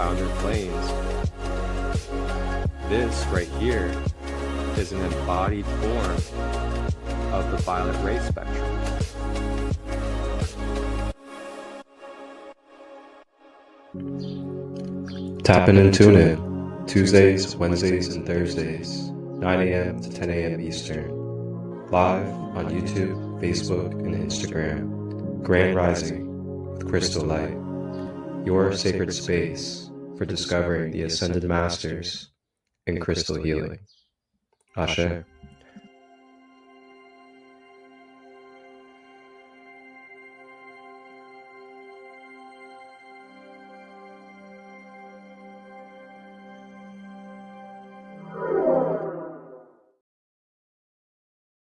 founder planes. This right here is an embodied form of the violet ray spectrum. Tap in and tune in Tuesdays, Wednesdays, and Thursdays, 9 a.m. to 10 a.m. Eastern, live on YouTube, Facebook, and Instagram. Grand Rising with ChristoLight, your sacred space for discovering the Ascended Masters in crystal healing. Ashe.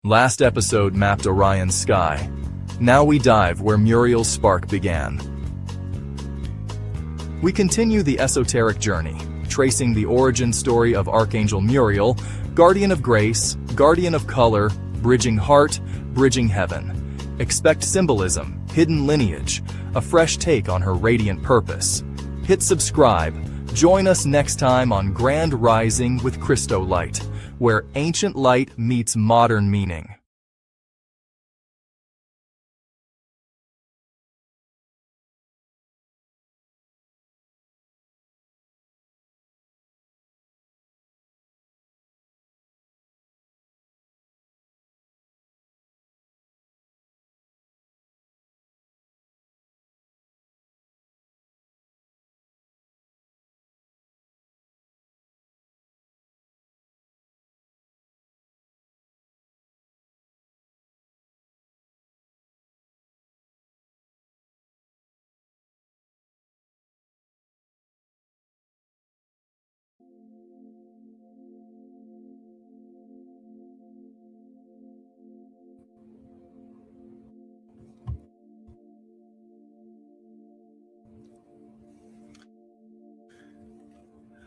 Last episode mapped Orion's sky. Now we dive where Muriel's spark began. We continue the esoteric journey, tracing the origin story of Archangel Muriel, guardian of grace, guardian of color, bridging heart, bridging heaven. Expect symbolism, hidden lineage, a fresh take on her radiant purpose. Hit subscribe. Join us next time on Grand Rising with ChristoLight, where ancient light meets modern meaning.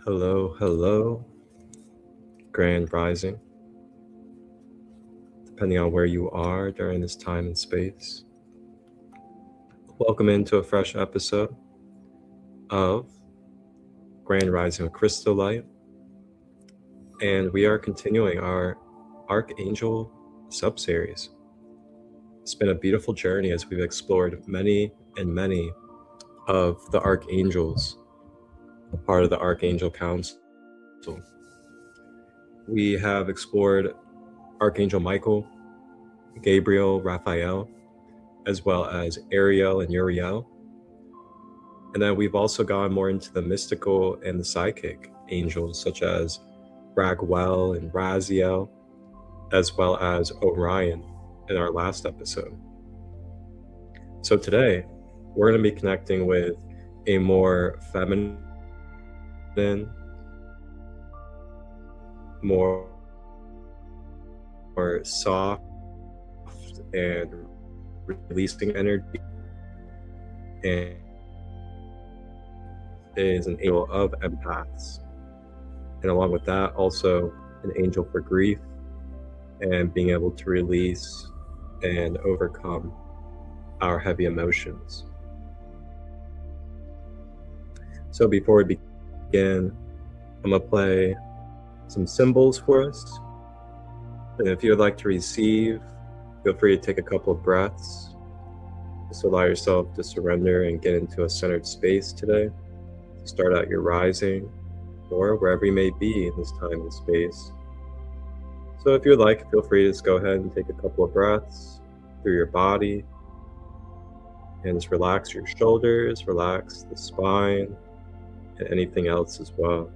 Hello, Grand Rising. Depending on where you are during this time and space. Welcome into a fresh episode of Grand Rising with ChristoLight. And we are continuing our Archangel sub-series. It's been a beautiful journey as we've explored many and many of the archangels, a part of the Archangel Council. We have explored Archangel Michael, Gabriel, Raphael, as well as Ariel and Uriel. And then we've also gone more into the mystical and the psychic angels, such as Raguel and Raziel, as well as Orion in our last episode. So today, we're going to be connecting with a more feminine, more soft and releasing energy, and is an angel of empaths. And along with that, also an angel for grief and being able to release and overcome our heavy emotions. So before we begin, I'm going to play some symbols for us. And if you would like to receive, feel free to take a couple of breaths. Just allow yourself to surrender and get into a centered space today. Start out your rising, or wherever you may be in this time and space. So if you'd like, feel free to just go ahead and take a couple of breaths through your body. And just relax your shoulders, relax the spine, and anything else as well.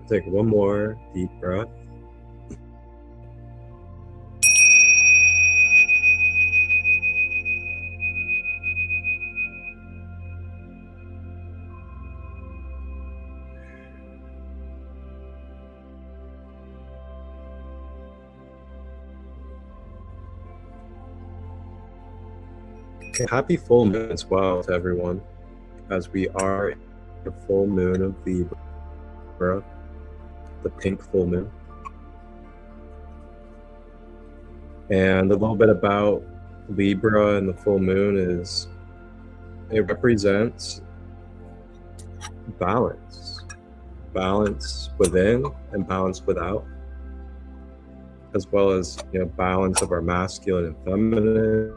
Take one more deep breath. Happy full moon as well to everyone, as we are in the full moon of Libra, the pink full moon. And a little bit about Libra and the full moon is it represents balance within and balance without, as well as balance of our masculine and feminine,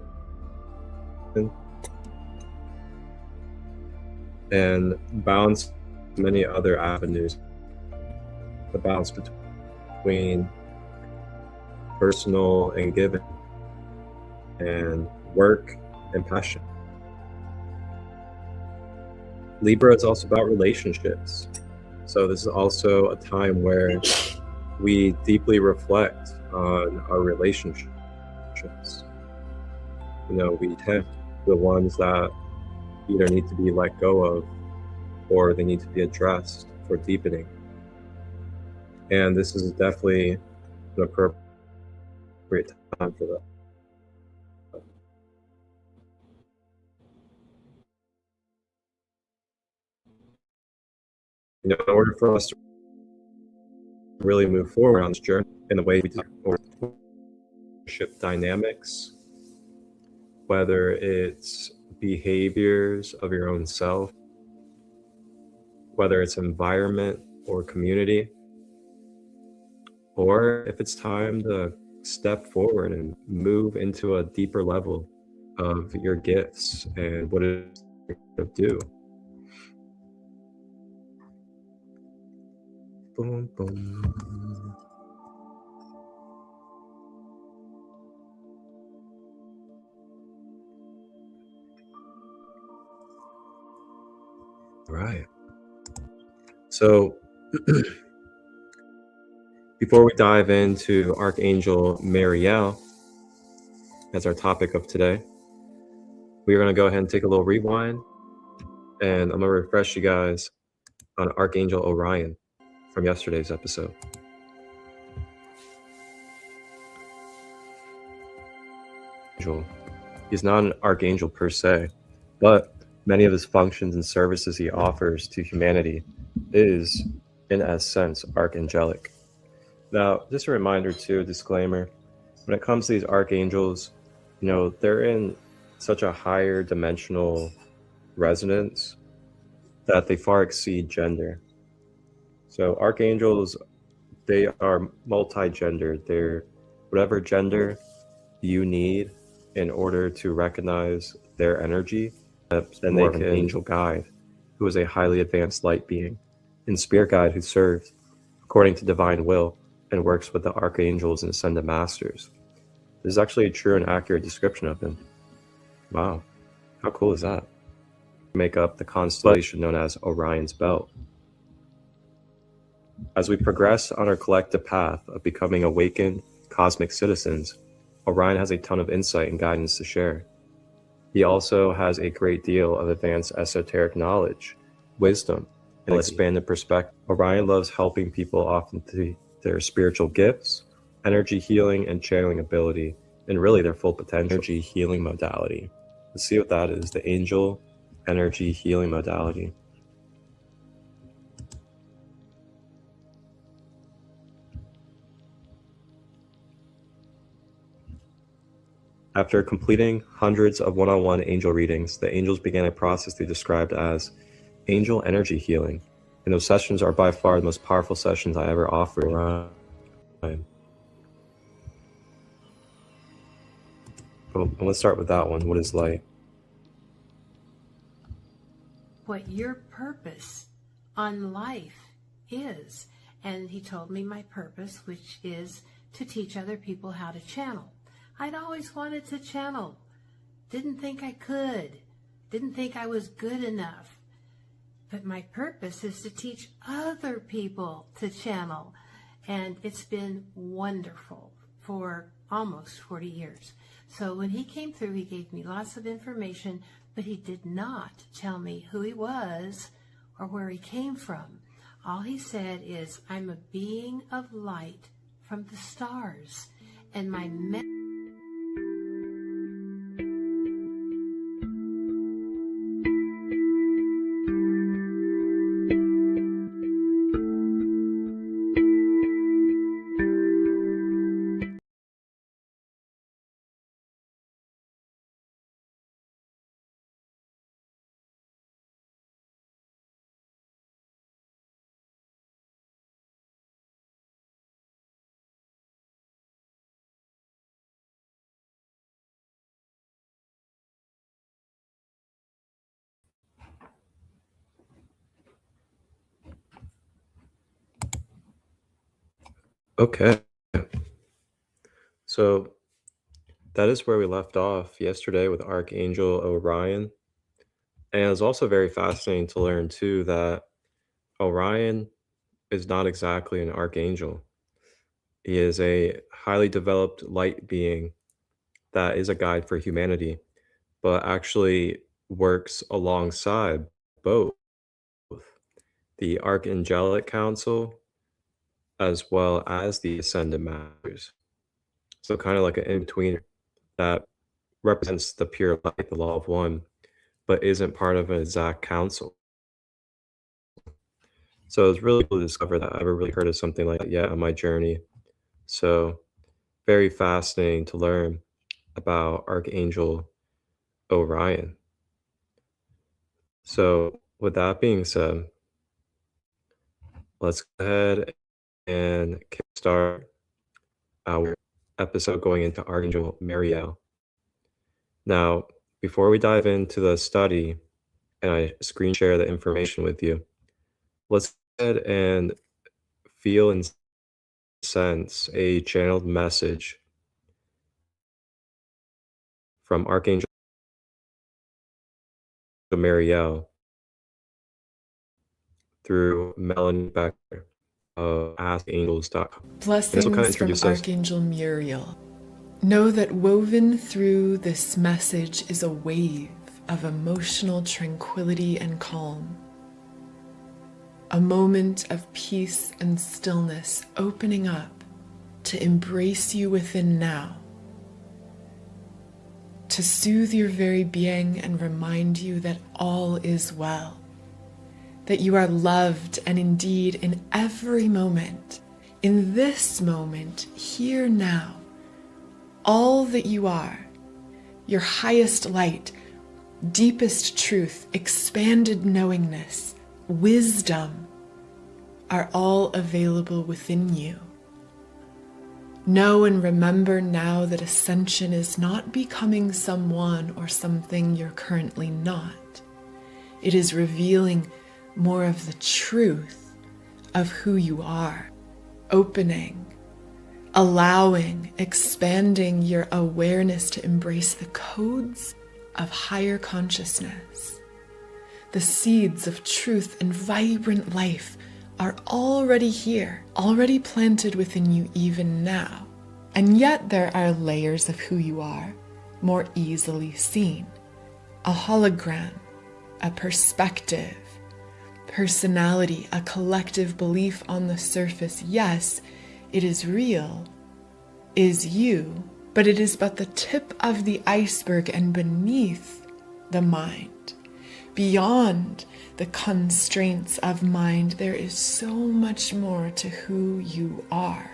and balance many other avenues. The balance between personal and giving, and work and passion. Libra is also about relationships. So this is also a time where we deeply reflect on our relationships. We tend the ones that either need to be let go of or they need to be addressed for deepening. And this is definitely an appropriate time for that. In order for us to really move forward on this journey in the way we do relationship dynamics, whether it's behaviors of your own self, whether it's environment or community, or if it's time to step forward and move into a deeper level of your gifts and what it is to do. Boom, boom. Right. So before we dive into Archangel Muriel as our topic of today, we're going to go ahead and take a little rewind, and I'm going to refresh you guys on Archangel Orion from yesterday's episode. He's not an archangel per se, but many of his functions and services he offers to humanity is, in essence, archangelic. Now, just a reminder too, a disclaimer, when it comes to these archangels, they're in such a higher dimensional resonance that they far exceed gender. So archangels, they are multi-gendered. They're whatever gender you need in order to recognize their energy. Then they can angel guide, who is a highly advanced light being, and spirit guide who serves according to divine will and works with the archangels and ascended masters. This is actually a true and accurate description of him. Wow, how cool is that? Make up the constellation known as Orion's Belt. As we progress on our collective path of becoming awakened cosmic citizens, Orion has a ton of insight and guidance to share. He also has a great deal of advanced esoteric knowledge, wisdom, and expanded perspective. Orion loves helping people often to their spiritual gifts, energy healing and channeling ability, and really their full potential. Energy healing modality. Let's see what that is, the angel energy healing modality. After completing hundreds of one-on-one angel readings, the angels began a process they described as angel energy healing. And those sessions are by far the most powerful sessions I ever offered. Well, let's start with that one. What is light? What your purpose on life is. And he told me my purpose, which is to teach other people how to channel. I'd always wanted to channel. Didn't think I could. Didn't think I was good enough. But my purpose is to teach other people to channel. And it's been wonderful for almost 40 years. So when he came through, he gave me lots of information, but he did not tell me who he was or where he came from. All he said is, I'm a being of light from the stars, and my Okay. So that is where we left off yesterday with Archangel Orion. And it was also very fascinating to learn, too, that Orion is not exactly an archangel. He is a highly developed light being that is a guide for humanity, but actually works alongside both the Archangelic Council as well as the Ascended Masters. So kind of like an in-betweener that represents the pure light, the law of one, but isn't part of an exact council. So it's really cool to discover that. I never really heard of something like that yet on my journey. So very fascinating to learn about Archangel Orion. So with that being said, let's go ahead and kickstart our episode going into Archangel Muriel. Now, before we dive into the study and I screen share the information with you, let's go ahead and feel and sense a channeled message from Archangel Muriel through Melanie Becker of AskAngels.com. Blessings from Archangel Muriel. Know that woven through this message is a wave of emotional tranquility and calm. A moment of peace and stillness opening up to embrace you within now, to soothe your very being and remind you that all is well, that you are loved, and indeed in every moment, in this moment, here now, all that you are, your highest light, deepest truth, expanded knowingness, wisdom, are all available within you. Know and remember now that ascension is not becoming someone or something you're currently not. It is revealing more of the truth of who you are, opening, allowing, expanding your awareness to embrace the codes of higher consciousness. The seeds of truth and vibrant life are already here, already planted within you even now. And yet there are layers of who you are more easily seen. A hologram, a perspective, personality, a collective belief on the surface. Yes, it is real, is you, but it is but the tip of the iceberg, and beneath the mind, beyond the constraints of mind, there is so much more to who you are,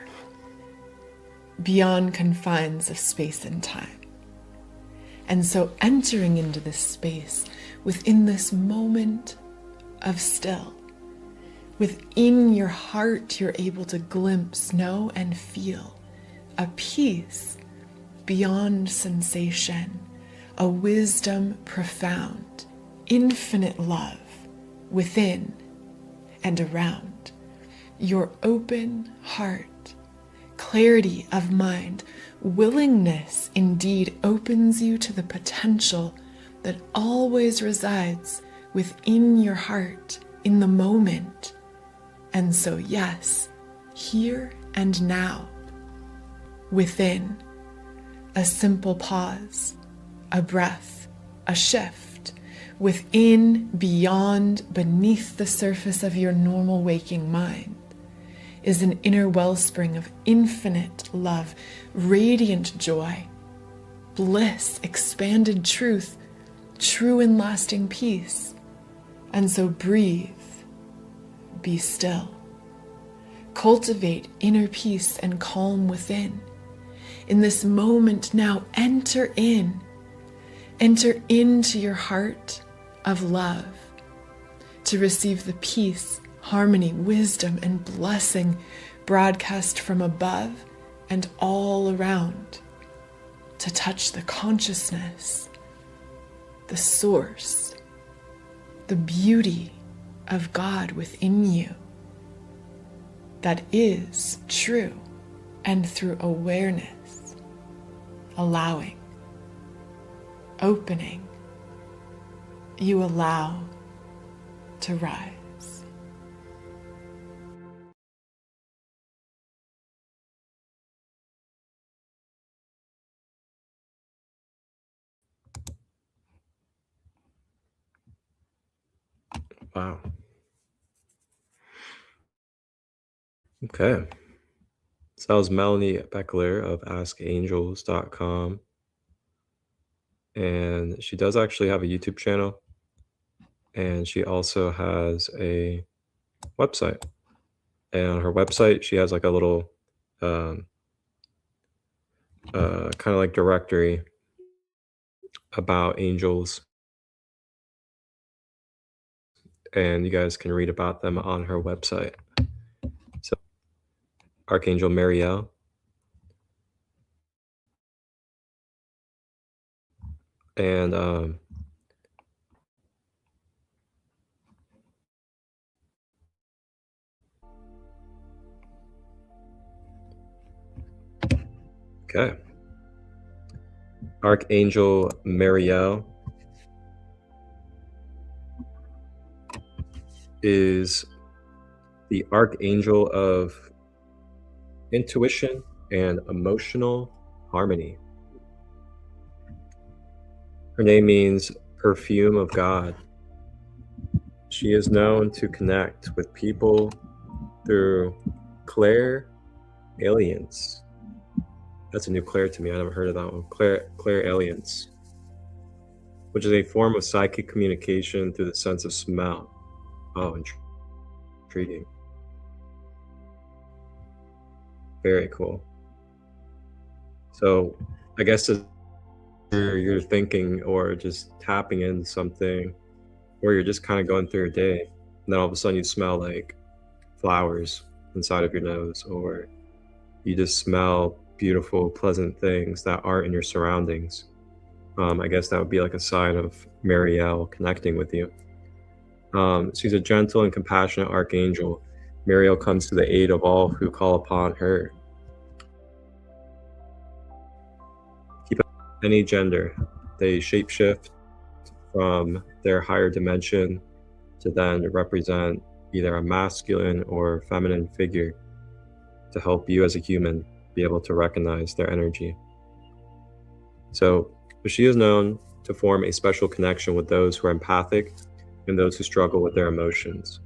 beyond confines of space and time. And so entering into this space, within this moment of still, within your heart, you're able to glimpse, know, and feel a peace beyond sensation, a wisdom profound, infinite love within and around. Your open heart, clarity of mind, willingness indeed opens you to the potential that always resides within your heart in the moment. And so, yes, here and now, within, a simple pause, a breath, a shift, within, beyond, beneath the surface of your normal waking mind, is an inner wellspring of infinite love, radiant joy, bliss, expanded truth, true and lasting peace. And so breathe, be still, cultivate inner peace and calm within. In this moment now, enter into your heart of love to receive the peace, harmony, wisdom, and blessing broadcast from above and all around, to touch the consciousness, the source, the beauty of God within you that is true And through awareness, allowing, opening, you allow to rise. Wow. Okay. So that was Melanie Beckler of askangels.com. And she does actually have a YouTube channel. And she also has a website. And on her website, she has like a little kind of like directory about angels. And you guys can read about them on her website. So Archangel Muriel. And okay. Archangel Muriel is the archangel of intuition and emotional harmony. Her name means perfume of God. She is known to connect with people through clairalience. That's a new clair to me. I never heard of that one. Clairalience, which is a form of psychic communication through the sense of smell. Oh, intriguing. Very cool. So I guess you're thinking or just tapping into something, or you're just kind of going through your day, and then all of a sudden you smell like flowers inside of your nose, or you just smell beautiful, pleasant things that aren't in your surroundings. I guess that would be like a sign of Muriel connecting with you. She's a gentle and compassionate archangel. Muriel comes to the aid of all who call upon her. Keep any gender. They shapeshift from their higher dimension to then represent either a masculine or feminine figure to help you as a human be able to recognize their energy. So she is known to form a special connection with those who are empathic and those who struggle with their emotions.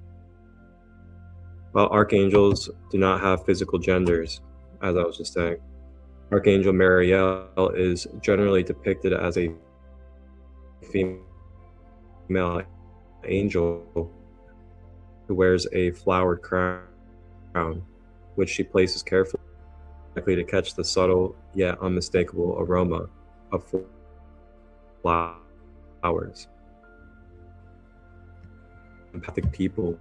While archangels do not have physical genders, as I was just saying, Archangel Muriel is generally depicted as a female angel who wears a flowered crown, which she places carefully to catch the subtle yet unmistakable aroma of flowers. Empathic people.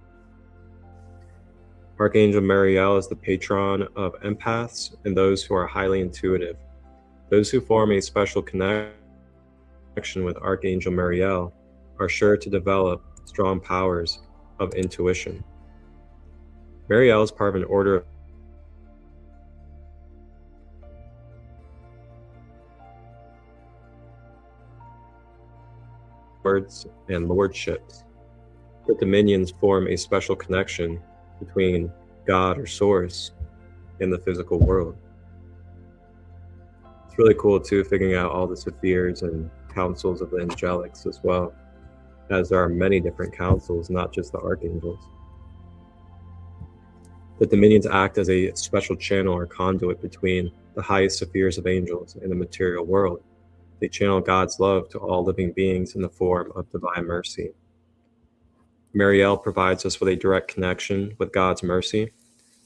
Archangel Muriel is the patron of empaths and those who are highly intuitive. Those who form a special connection with Archangel Muriel are sure to develop strong powers of intuition. Muriel is part of an order of lords and lordships. The dominions form a special connection between God or Source and the physical world. It's really cool too, figuring out all the spheres and councils of the angelics as well, as there are many different councils, not just the archangels. The dominions act as a special channel or conduit between the highest spheres of angels and the material world. They channel God's love to all living beings in the form of divine mercy. Muriel provides us with a direct connection with God's mercy,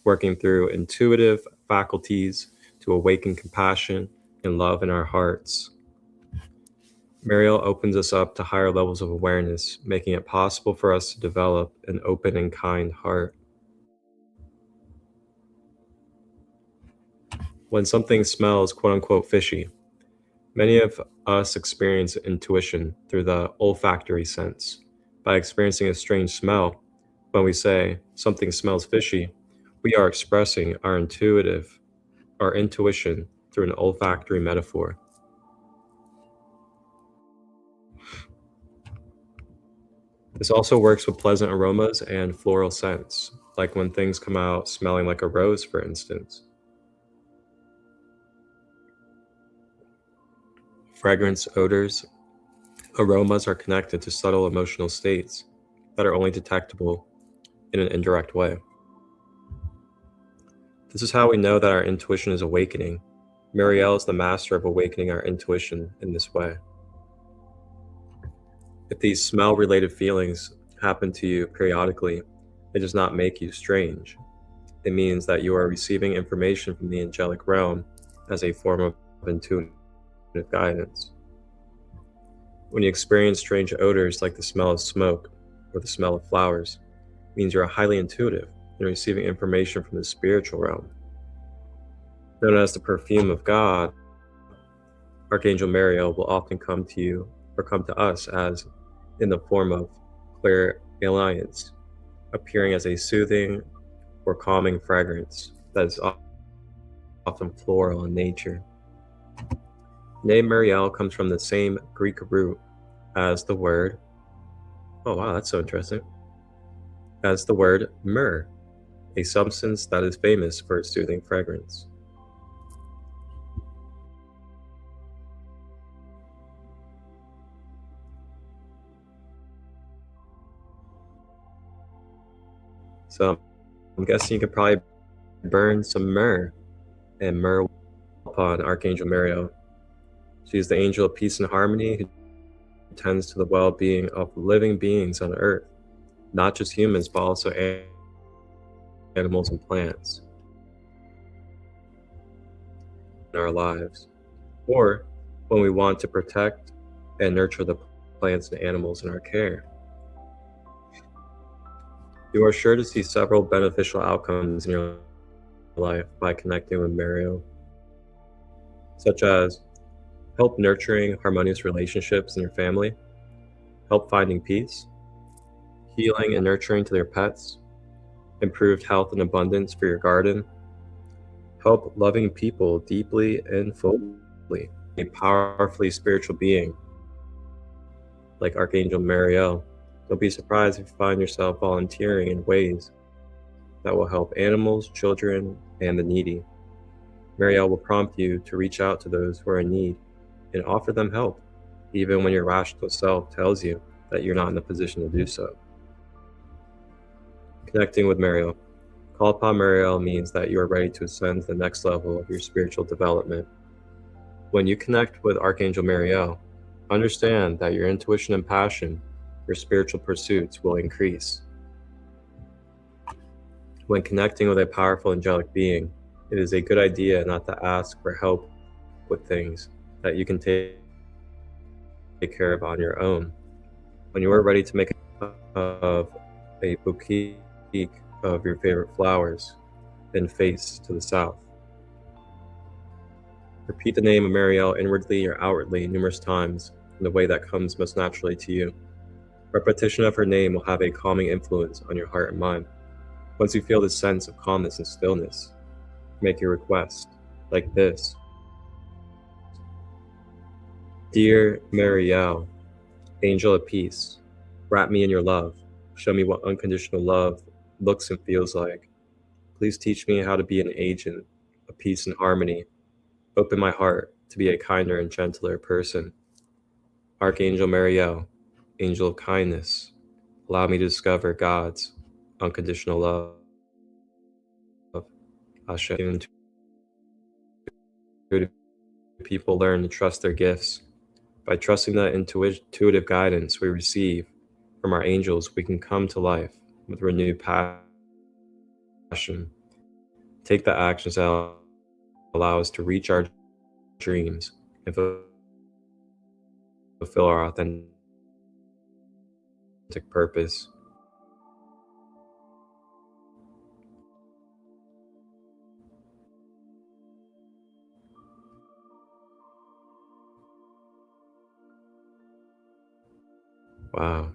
working through intuitive faculties to awaken compassion and love in our hearts. Muriel opens us up to higher levels of awareness, making it possible for us to develop an open and kind heart. When something smells quote-unquote fishy, many of us experience intuition through the olfactory sense. By experiencing a strange smell, when we say something smells fishy, we are expressing our intuitive our intuition through an olfactory metaphor. This also works with pleasant aromas and floral scents, like when things come out smelling like a rose, for instance. Fragrance, odors, aromas are connected to subtle emotional states that are only detectable in an indirect way. This is how we know that our intuition is awakening. Muriel is the master of awakening our intuition in this way. If these smell-related feelings happen to you periodically, it does not make you strange. It means that you are receiving information from the angelic realm as a form of intuitive guidance. When you experience strange odors like the smell of smoke or the smell of flowers, it means you are highly intuitive and receiving information from the spiritual realm. Known as the perfume of God, Archangel Muriel will often come to you or come to us as in the form of clairvoyance, appearing as a soothing or calming fragrance that is often floral in nature. The name Muriel comes from the same Greek root as the word, oh wow, that's so interesting, as the word myrrh, a substance that is famous for its soothing fragrance. So I'm guessing you could probably burn some myrrh and myrrh upon Archangel Muriel. She is the angel of peace and harmony who tends to the well-being of living beings on earth, not just humans, but also animals and plants in our lives, or when we want to protect and nurture the plants and animals in our care. You are sure to see several beneficial outcomes in your life by connecting with Muriel, such as help nurturing harmonious relationships in your family, help finding peace, healing and nurturing to your pets, improved health and abundance for your garden, help loving people deeply and fully, a powerfully spiritual being like Archangel Muriel. Don't be surprised if you find yourself volunteering in ways that will help animals, children, and the needy. Muriel will prompt you to reach out to those who are in need and offer them help, even when your rational self tells you that you're not in a position to do so. Connecting with Muriel. Call upon Muriel means that you are ready to ascend to the next level of your spiritual development. When you connect with Archangel Muriel, understand that your intuition and passion, your spiritual pursuits will increase. When connecting with a powerful angelic being, it is a good idea not to ask for help with things that you can take care of on your own. When you are ready to make a bouquet of your favorite flowers, then face to the south. Repeat the name of Muriel inwardly or outwardly numerous times in the way that comes most naturally to you. Repetition of her name will have a calming influence on your heart and mind. Once you feel this sense of calmness and stillness, make your request like this. Dear Muriel, angel of peace, wrap me in your love. Show me what unconditional love looks and feels like. Please teach me how to be an agent of peace and harmony. Open my heart to be a kinder and gentler person. Archangel Muriel, angel of kindness, allow me to discover God's unconditional love. Ashe. People learn to trust their gifts. By trusting the intuitive guidance we receive from our angels, we can come to life with renewed passion. Take the actions that allow us to reach our dreams and fulfill our authentic purpose. Wow.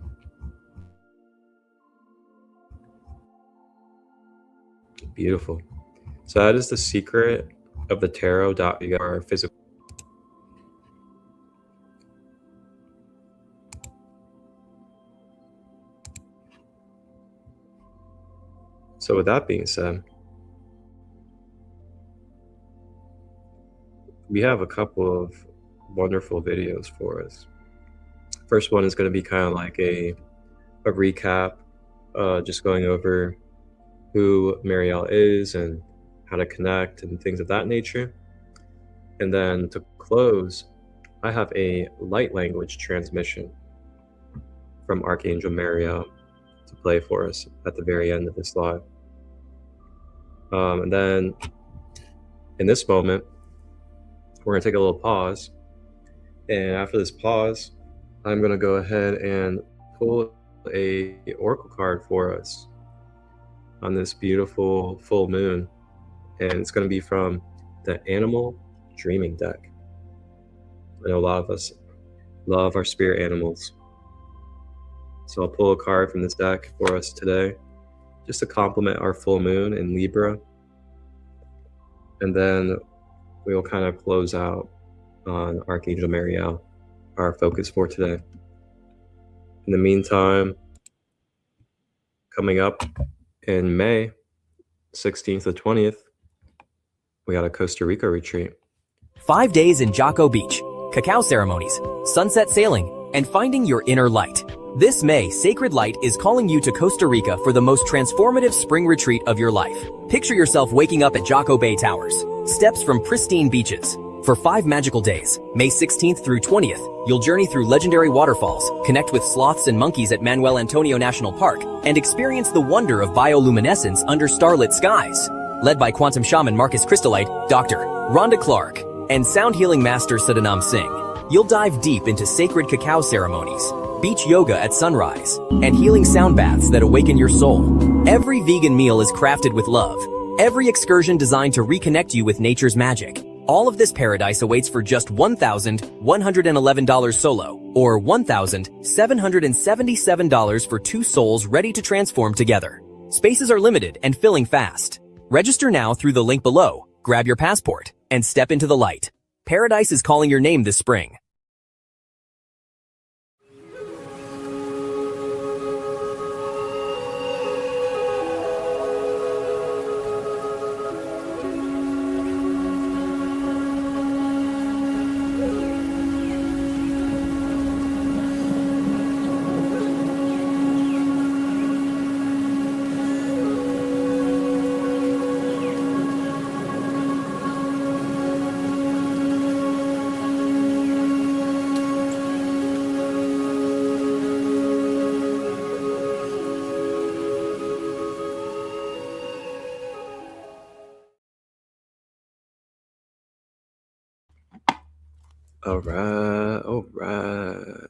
Beautiful. So that is the secret of the tarot. We got our physical. So with that being said, we have a couple of wonderful videos for us. First one is going to be kind of like a recap, just going over who Muriel is and how to connect and things of that nature. And then to close, I have a light language transmission from Archangel Muriel to play for us at the very end of this live. And then in this moment, we're going to take a little pause. And after this pause, I'm going to go ahead and pull a oracle card for us on this beautiful full moon. And it's going to be from the Animal Dreaming deck. I know a lot of us love our spirit animals. So I'll pull a card from this deck for us today, just to complement our full moon in Libra. And then we'll kind of close out on Archangel Muriel, our focus for today. In the meantime, coming up in May 16th to 20th, we got a Costa Rica retreat. 5 days in Jocko Beach, cacao ceremonies, sunset sailing, and finding your inner light. This May, Sacred Light is calling you to Costa Rica for the most transformative spring retreat of your life. Picture yourself waking up at Jocko Bay Towers, steps from pristine beaches. For 5 magical days, May 16th through 20th, you'll journey through legendary waterfalls, connect with sloths and monkeys at Manuel Antonio National Park, and experience the wonder of bioluminescence under starlit skies. Led by quantum shaman Marcus ChristoLight, Dr. Rhonda Clark, and sound healing master Sadanam Singh, you'll dive deep into sacred cacao ceremonies, beach yoga at sunrise, and healing sound baths that awaken your soul. Every vegan meal is crafted with love. Every excursion designed to reconnect you with nature's magic. All of this paradise awaits for just $1,111 solo, or $1,777 for 2 souls ready to transform together. Spaces are limited and filling fast. Register now through the link below, grab your passport, and step into the light. Paradise is calling your name this spring. All right, all right.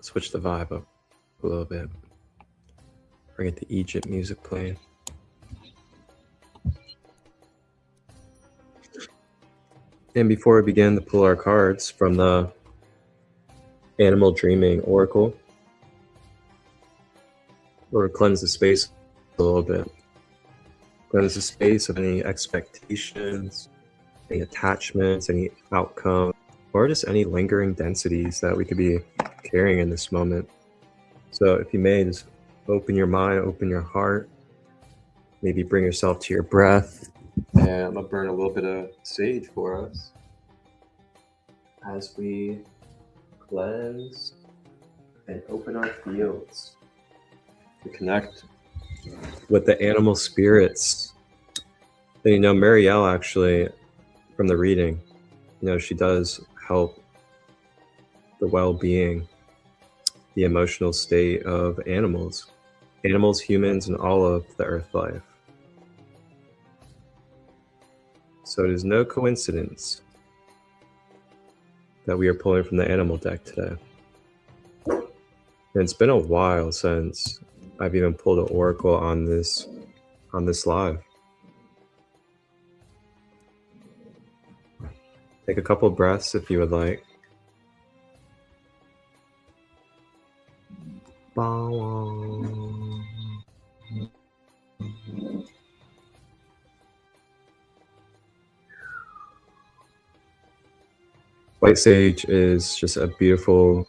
Switch the vibe up a little bit. Bring it to Egypt music playing. And before we begin to pull our cards from the Animal Dreaming Oracle, or cleanse the space a little bit. Cleanse the space of any expectations, any attachments, any outcome, or just any lingering densities that we could be carrying in this moment. So if you may, just open your mind, open your heart, maybe bring yourself to your breath. And I'm gonna burn a little bit of sage for us as we cleanse and open our fields to connect with the animal spirits. And Muriel actually, from the reading, she does help the well-being, the emotional state of animals, humans, and all of the earth life. So it is no coincidence that we are pulling from the animal deck today. And it's been a while since I've even pulled an oracle on this live. Take a couple breaths if you would like. White sage is just a beautiful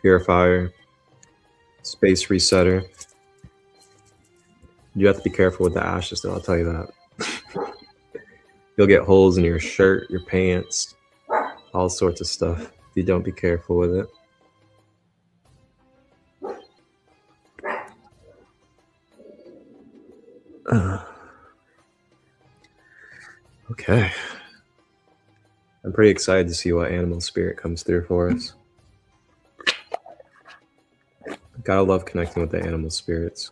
purifier, space resetter. You have to be careful with the ashes, though, I'll tell you that. You'll get holes in your shirt, your pants, all sorts of stuff if you don't be careful with it. Okay. I'm pretty excited to see what animal spirit comes through for us. Gotta love connecting with the animal spirits.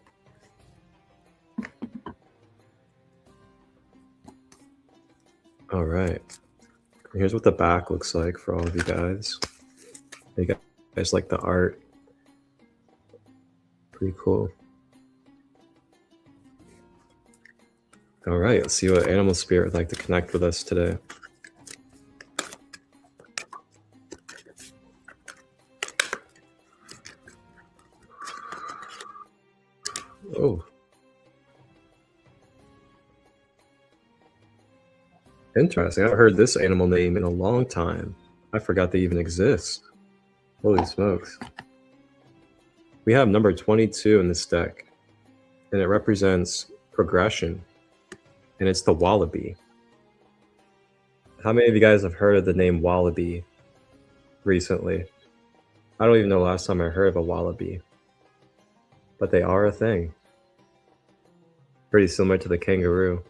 All right. Here's what the back looks like for all of you guys. You guys like the art? Pretty cool. All right, let's see what animal spirit would like to connect with us today. Oh. Interesting. I haven't heard this animal name in a long time. I forgot they even exist. Holy smokes. We have number 22 in this deck, and it represents progression, and it's the wallaby. How many of you guys have heard of the name wallaby recently? I don't even know the last time I heard of a wallaby, but they are a thing. Pretty similar to the kangaroo.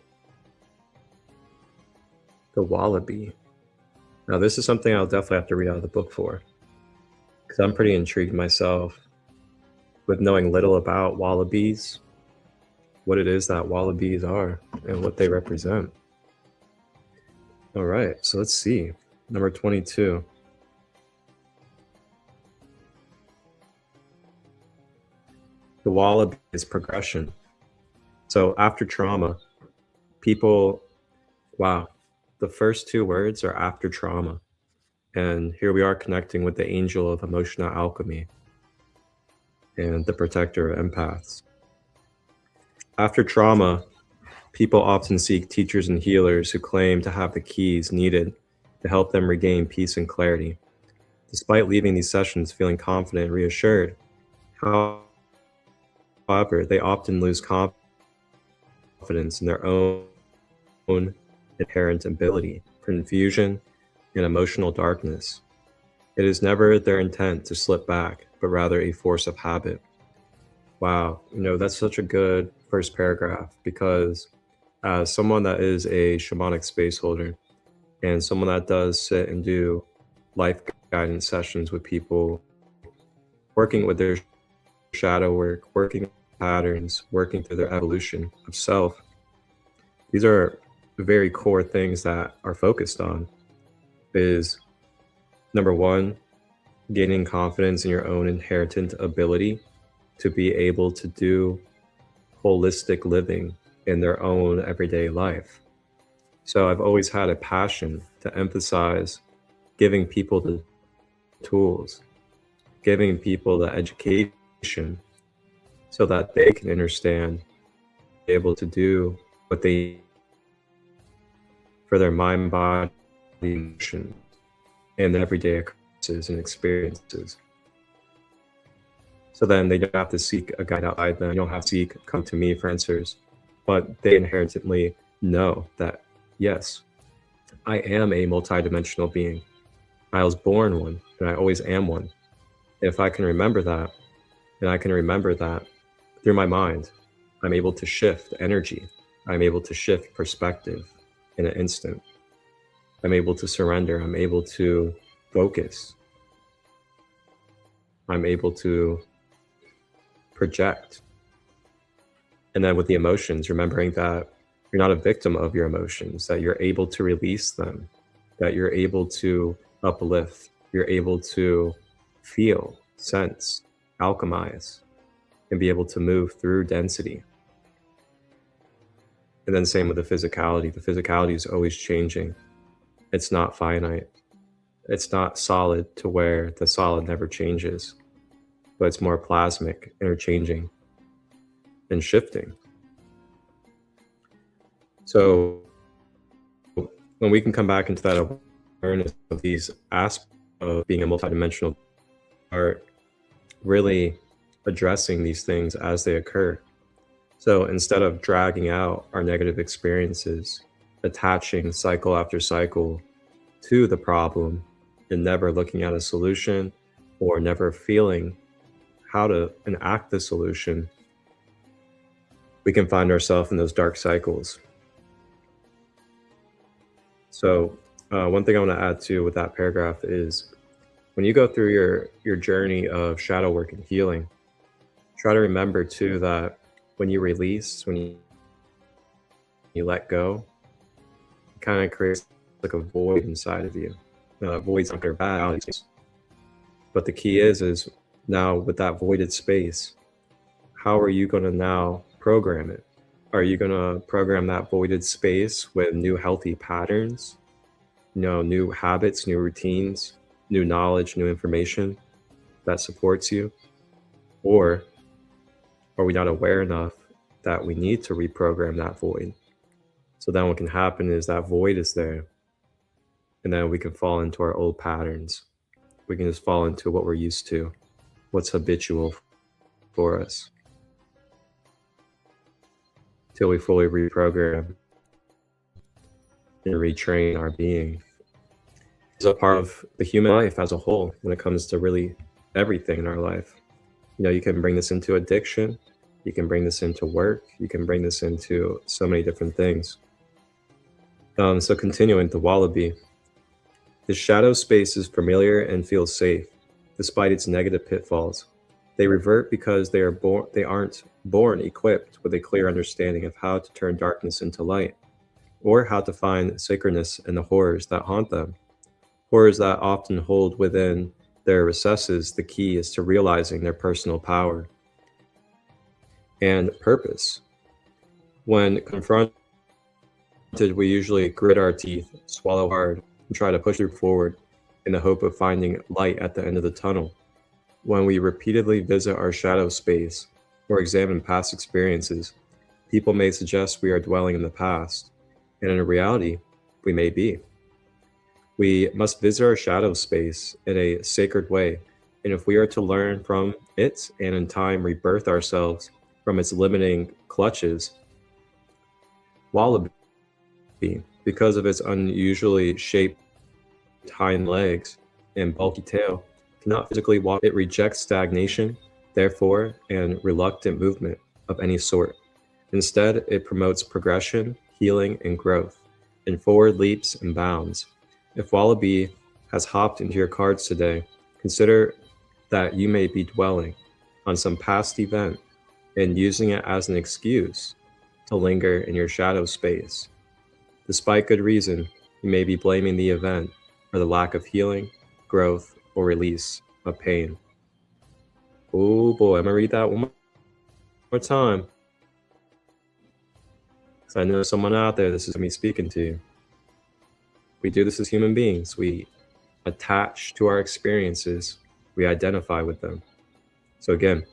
The wallaby. Now this is something I'll definitely have to read out of the book for, because I'm pretty intrigued myself with knowing little about wallabies, what it is that wallabies are and what they represent. All right, so let's see. Number 22. The wallaby is progression. So after trauma, people, wow, the first two words are after trauma. And here we are connecting with the angel of emotional alchemy and the protector of empaths. After trauma, people often seek teachers and healers who claim to have the keys needed to help them regain peace and clarity. Despite leaving these sessions feeling confident and reassured, however, they often lose confidence in their own inherent ability, confusion, and emotional darkness. It is never their intent to slip back, but rather a force of habit. Wow, that's such a good first paragraph, because as someone that is a shamanic space holder and someone that does sit and do life guidance sessions with people, working with their shadow work, working patterns, working through their evolution of self, these are very core things that are focused on. Is number one, gaining confidence in your own inherent ability to be able to do holistic living in their own everyday life. So I've always had a passion to emphasize giving people the tools, giving people the education so that they can understand, be able to do what they for their mind, body, emotions, and everyday occurrences and experiences. So then they don't have to seek a guide outside them. You don't have to come to me for answers, but they inherently know that, yes, I am a multidimensional being. I was born one, and I always am one. If I can remember that, and I can remember that through my mind, I'm able to shift energy. I'm able to shift perspective in an instant. I'm able to surrender. I'm able to focus. I'm able to project. And then with the emotions, remembering that you're not a victim of your emotions, that you're able to release them, that you're able to uplift, you're able to feel, sense, alchemize, and be able to move through density. And then same with the physicality. The physicality is always changing. It's not finite. It's not solid to where the solid never changes, but it's more plasmic, interchanging, and shifting. So when we can come back into that awareness of these aspects of being a multidimensional art, really addressing these things as they occur. So instead of dragging out our negative experiences, attaching cycle after cycle to the problem and never looking at a solution or never feeling how to enact the solution, we can find ourselves in those dark cycles. So one thing I want to add too with that paragraph is when you go through your journey of shadow work and healing, try to remember too that when you release, when you let go, it kind of creates like a void inside of you. Now, that void's not going to bad, but the key is now with that voided space, how are you going to now program it? Are you going to program that voided space with new healthy patterns, new habits, new routines, new knowledge, new information that supports you? Or are we not aware enough that we need to reprogram that void? So then what can happen is that void is there, and then we can fall into our old patterns. We can just fall into what we're used to, what's habitual for us, till we fully reprogram and retrain our being. It's a part of the human life as a whole when it comes to really everything in our life. You can bring this into addiction, you can bring this into work, you can bring this into so many different things. So continuing, the wallaby. The shadow space is familiar and feels safe, despite its negative pitfalls. They revert because they aren't born equipped with a clear understanding of how to turn darkness into light, or how to find sacredness in the horrors that haunt them. Horrors that often hold within their recesses the key is to realizing their personal power and purpose. When confronted, we usually grit our teeth, swallow hard, and try to push through forward in the hope of finding light at the end of the tunnel. When we repeatedly visit our shadow space or examine past experiences, people may suggest we are dwelling in the past, and in reality, we may be. We must visit our shadow space in a sacred way, and if we are to learn from it and in time rebirth ourselves from its limiting clutches, wallaby, because of its unusually shaped hind legs and bulky tail, cannot physically walk. It rejects stagnation, therefore, and reluctant movement of any sort. Instead, it promotes progression, healing, and growth, in forward leaps and bounds. If wallaby has hopped into your cards today, consider that you may be dwelling on some past event and using it as an excuse to linger in your shadow space. Despite good reason, you may be blaming the event for the lack of healing, growth, or release of pain. Oh boy, I'm gonna read that one more time. Because I know someone out there, this is me speaking to. We do this as human beings. We attach to our experiences, we identify with them. So again,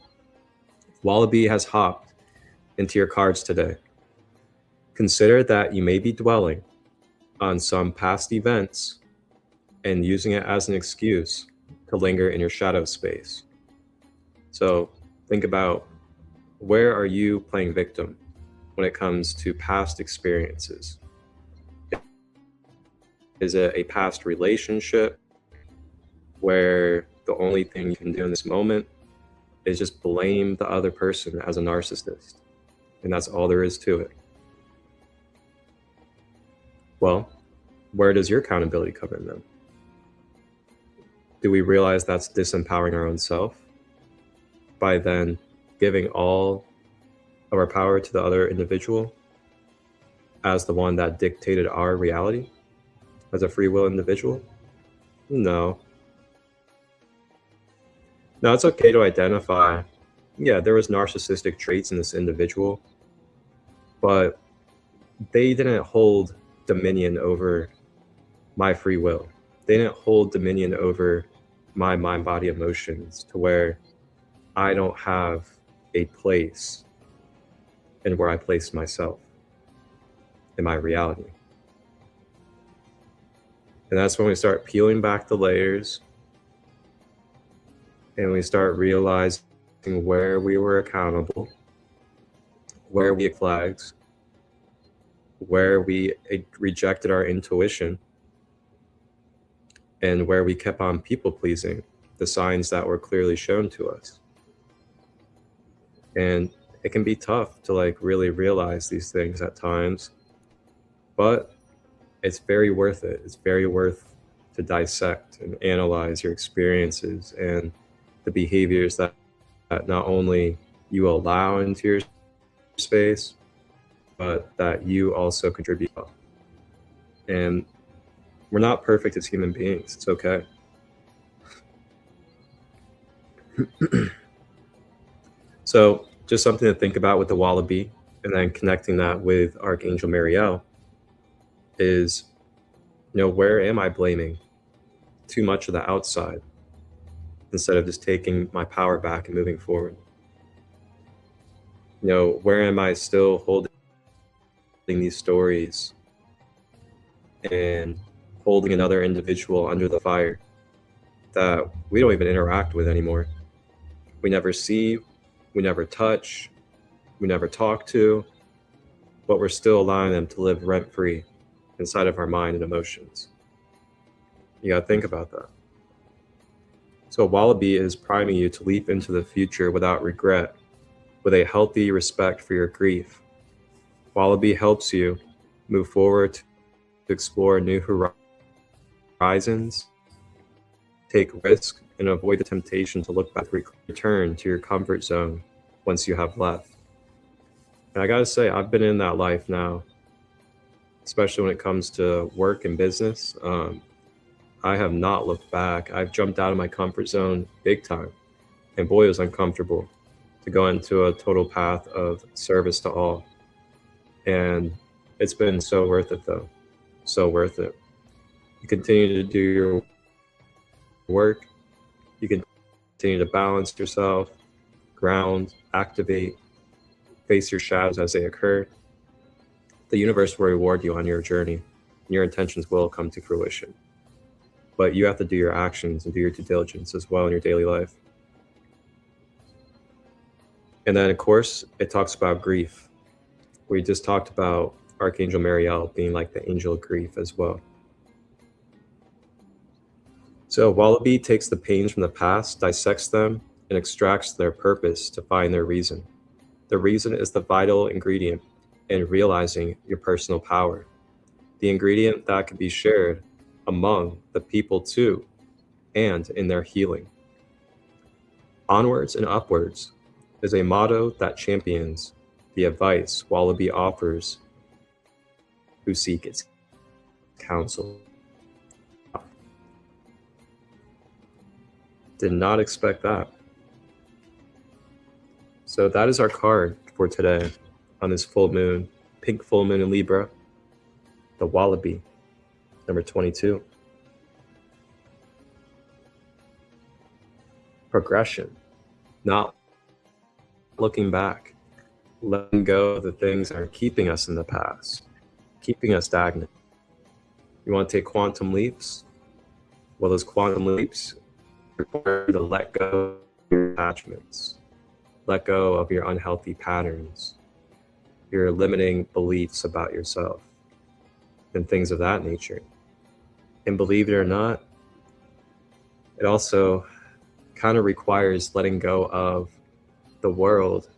wallaby has hopped into your cards today. Consider that you may be dwelling on some past events and using it as an excuse to linger in your shadow space. So think about, where are you playing victim when it comes to past experiences? Is it a past relationship where the only thing you can do in this moment is just blame the other person as a narcissist, and that's all there is to it? Well, where does your accountability come in then? Do we realize that's disempowering our own self by then giving all of our power to the other individual as the one that dictated our reality as a free will individual? No. Now, it's okay to identify, yeah, there was narcissistic traits in this individual, but they didn't hold dominion over my free will. They didn't hold dominion over my mind, body, emotions to where I don't have a place in where I place myself in my reality. And that's when we start peeling back the layers and we start realizing where we were accountable, where we flags, where we rejected our intuition, and where we kept on people pleasing the signs that were clearly shown to us. And it can be tough to like really realize these things at times, but it's very worth it. It's very worth to dissect and analyze your experiences and the behaviors that not only you allow into your space, but that you also contribute. And we're not perfect as human beings. It's okay. So just something to think about with the wallaby, and then connecting that with Archangel Muriel is, where am I blaming too much of the outside instead of just taking my power back and moving forward? Where am I still holding these stories and holding another individual under the fire that we don't even interact with anymore? We never see, we never touch, we never talk to, but we're still allowing them to live rent-free inside of our mind and emotions. You gotta think about that. So a wallaby is priming you to leap into the future without regret, with a healthy respect for your grief. Wallaby helps you move forward to explore new horizons, take risks, and avoid the temptation to look back, return to your comfort zone once you have left. And I gotta say, I've been in that life now, especially when it comes to work and business. I have not looked back. I've jumped out of my comfort zone big time. And boy, it was uncomfortable to go into a total path of service to all. And it's been so worth it though. So worth it. You continue to do your work. You continue to balance yourself, ground, activate, face your shadows as they occur. The universe will reward you on your journey, and your intentions will come to fruition. But you have to do your actions and do your due diligence as well in your daily life. And then, of course, it talks about grief. We just talked about Archangel Muriel being like the angel of grief as well. So wallaby takes the pains from the past, dissects them, and extracts their purpose to find their reason. The reason is the vital ingredient in realizing your personal power. The ingredient that can be shared among the people too, and in their healing. Onwards and upwards is a motto that champions the advice wallaby offers who seek its counsel. Did not expect that. So that is our card for today on this full moon, pink full moon in Libra, the wallaby, number 22. Progression, not looking back, letting go of the things that are keeping us in the past, keeping us stagnant. You want to take quantum leaps? Well, those quantum leaps require you to let go of your attachments, let go of your unhealthy patterns, your limiting beliefs about yourself, and things of that nature. And believe it or not, it also kind of requires letting go of the world,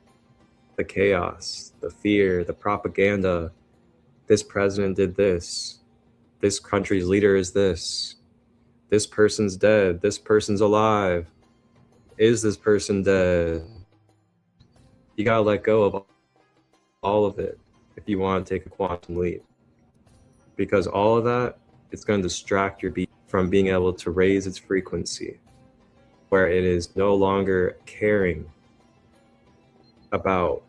the chaos, the fear, the propaganda. This president did this. This country's leader is this. This person's dead. This person's alive. Is this person dead? You gotta let go of all of it if you want to take a quantum leap. Because all of that is going to distract your being from being able to raise its frequency, where it is no longer caring about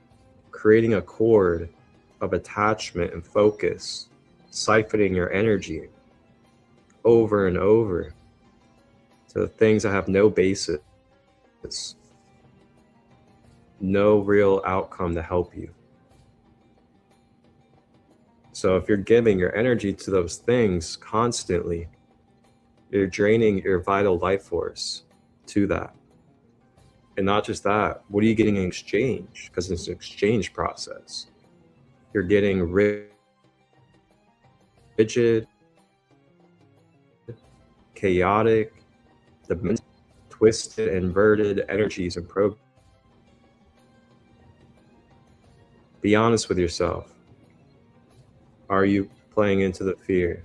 creating a cord of attachment and focus, siphoning your energy, over and over to things that have no basis, no real outcome to help you. So if you're giving your energy to those things constantly, you're draining your vital life force to that. And not just that, what are you getting in exchange? Because it's an exchange process. You're getting rigid, chaotic, twisted, inverted energies and programs. Be honest with yourself. Are you playing into the fear?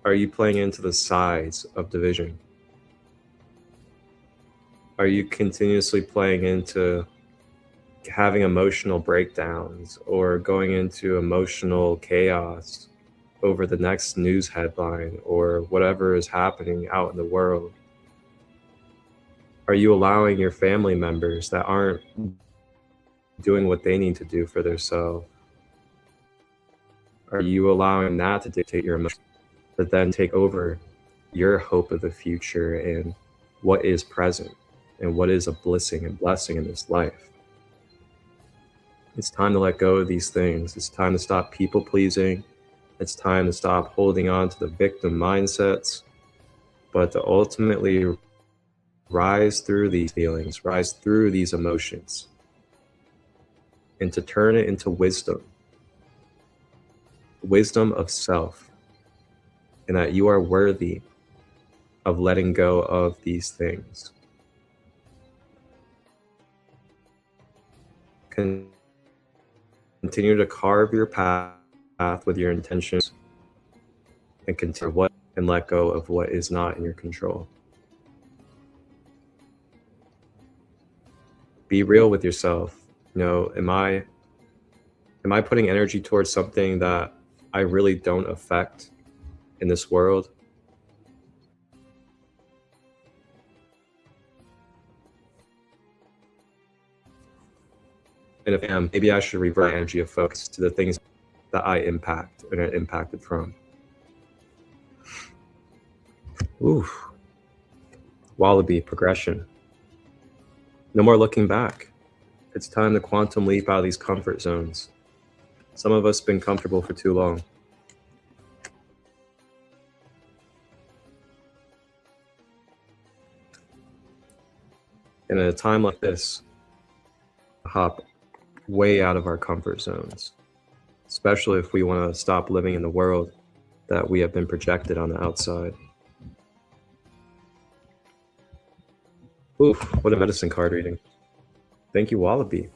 Are you playing into the sides of division? Are you continuously playing into having emotional breakdowns or going into emotional chaos over the next news headline or whatever is happening out in the world? Are you allowing your family members that aren't doing what they need to do for themselves? Are you allowing that to dictate your emotions, but then take over your hope of the future and what is present and what is a blessing in this life? It's time to let go of these things. It's time to stop people pleasing. It's time to stop holding on to the victim mindsets, but to ultimately rise through these feelings, rise through these emotions, and to turn it into wisdom of self, and that you are worthy of letting go of these things. Continue to carve your path with your intentions, and continue what and let go of what is not in your control. Be real with yourself. You know, am I putting energy towards something that I really don't affect in this world? And if I am, maybe I should revert energy of focus to the things that I impact and are impacted from. Ooh. Wallaby, progression. No more looking back. It's time to quantum leap out of these comfort zones. Some of us have been comfortable for too long. And at a time like this, hop way out of our comfort zones, especially if we want to stop living in the world that we have been projected on the outside. Oof, what a medicine card reading. Thank you, Wallaby.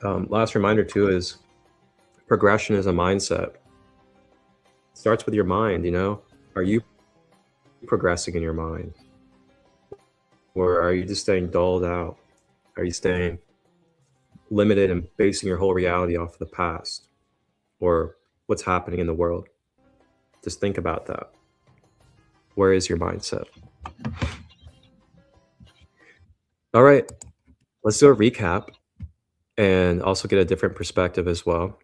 Last reminder too is progression is a mindset. It starts with your mind, you know? Are you progressing in your mind? Or are you just staying dulled out? Are you staying limited and basing your whole reality off of the past or what's happening in the world? Just think about that. Where is your mindset? All right, let's do a recap and also get a different perspective as well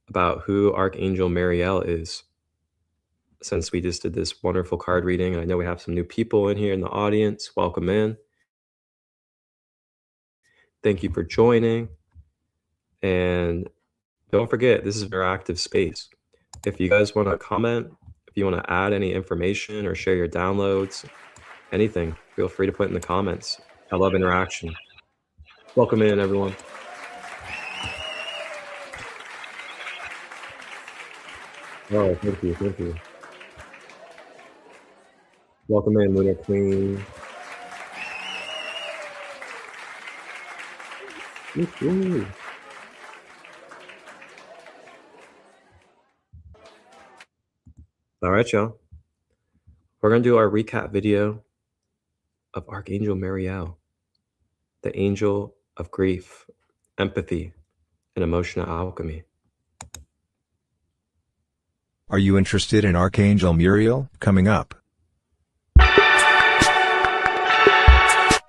about who Archangel Muriel is. Since we just did this wonderful card reading, I know we have some new people in here in the audience. Welcome in. Thank you for joining. And don't forget, this is an interactive space. If you guys want to comment, if you want to add any information or share your downloads, anything, feel free to put in the comments. I love interaction. Welcome in, everyone. Oh, thank you, thank you. Welcome in, Lunar Queen. Woo-hoo. All right, y'all. We're going to do our recap video of Archangel Muriel, the angel of grief, empathy, and emotional alchemy. Are you interested in Archangel Muriel? Coming up.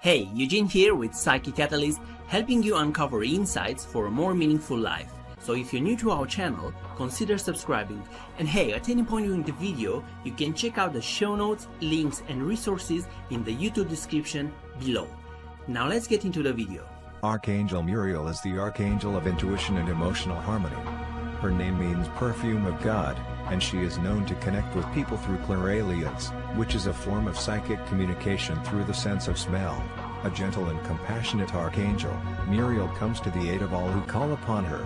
Hey, Eugene here with Psychic Catalyst, helping you uncover insights for a more meaningful life. So if you're new to our channel, consider subscribing. And hey, at any point during the video, you can check out the show notes, links and resources in the YouTube description below. Now let's get into the video. Archangel Muriel is the archangel of intuition and emotional harmony. Her name means perfume of God, and she is known to connect with people through clairalience, which is a form of psychic communication through the sense of smell. A gentle and compassionate archangel, Muriel comes to the aid of all who call upon her.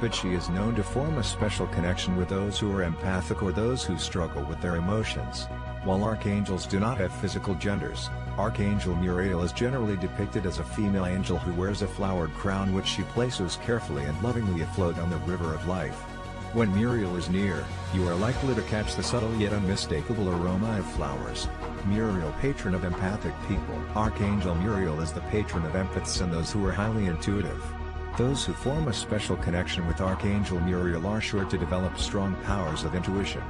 But she is known to form a special connection with those who are empathic or those who struggle with their emotions. While archangels do not have physical genders, Archangel Muriel is generally depicted as a female angel who wears a flowered crown which she places carefully and lovingly afloat on the river of life. When Muriel is near, you are likely to catch the subtle yet unmistakable aroma of flowers. Muriel, patron of empathic people. Archangel Muriel is the patron of empaths and those who are highly intuitive. Those who form a special connection with Archangel Muriel are sure to develop strong powers of intuition.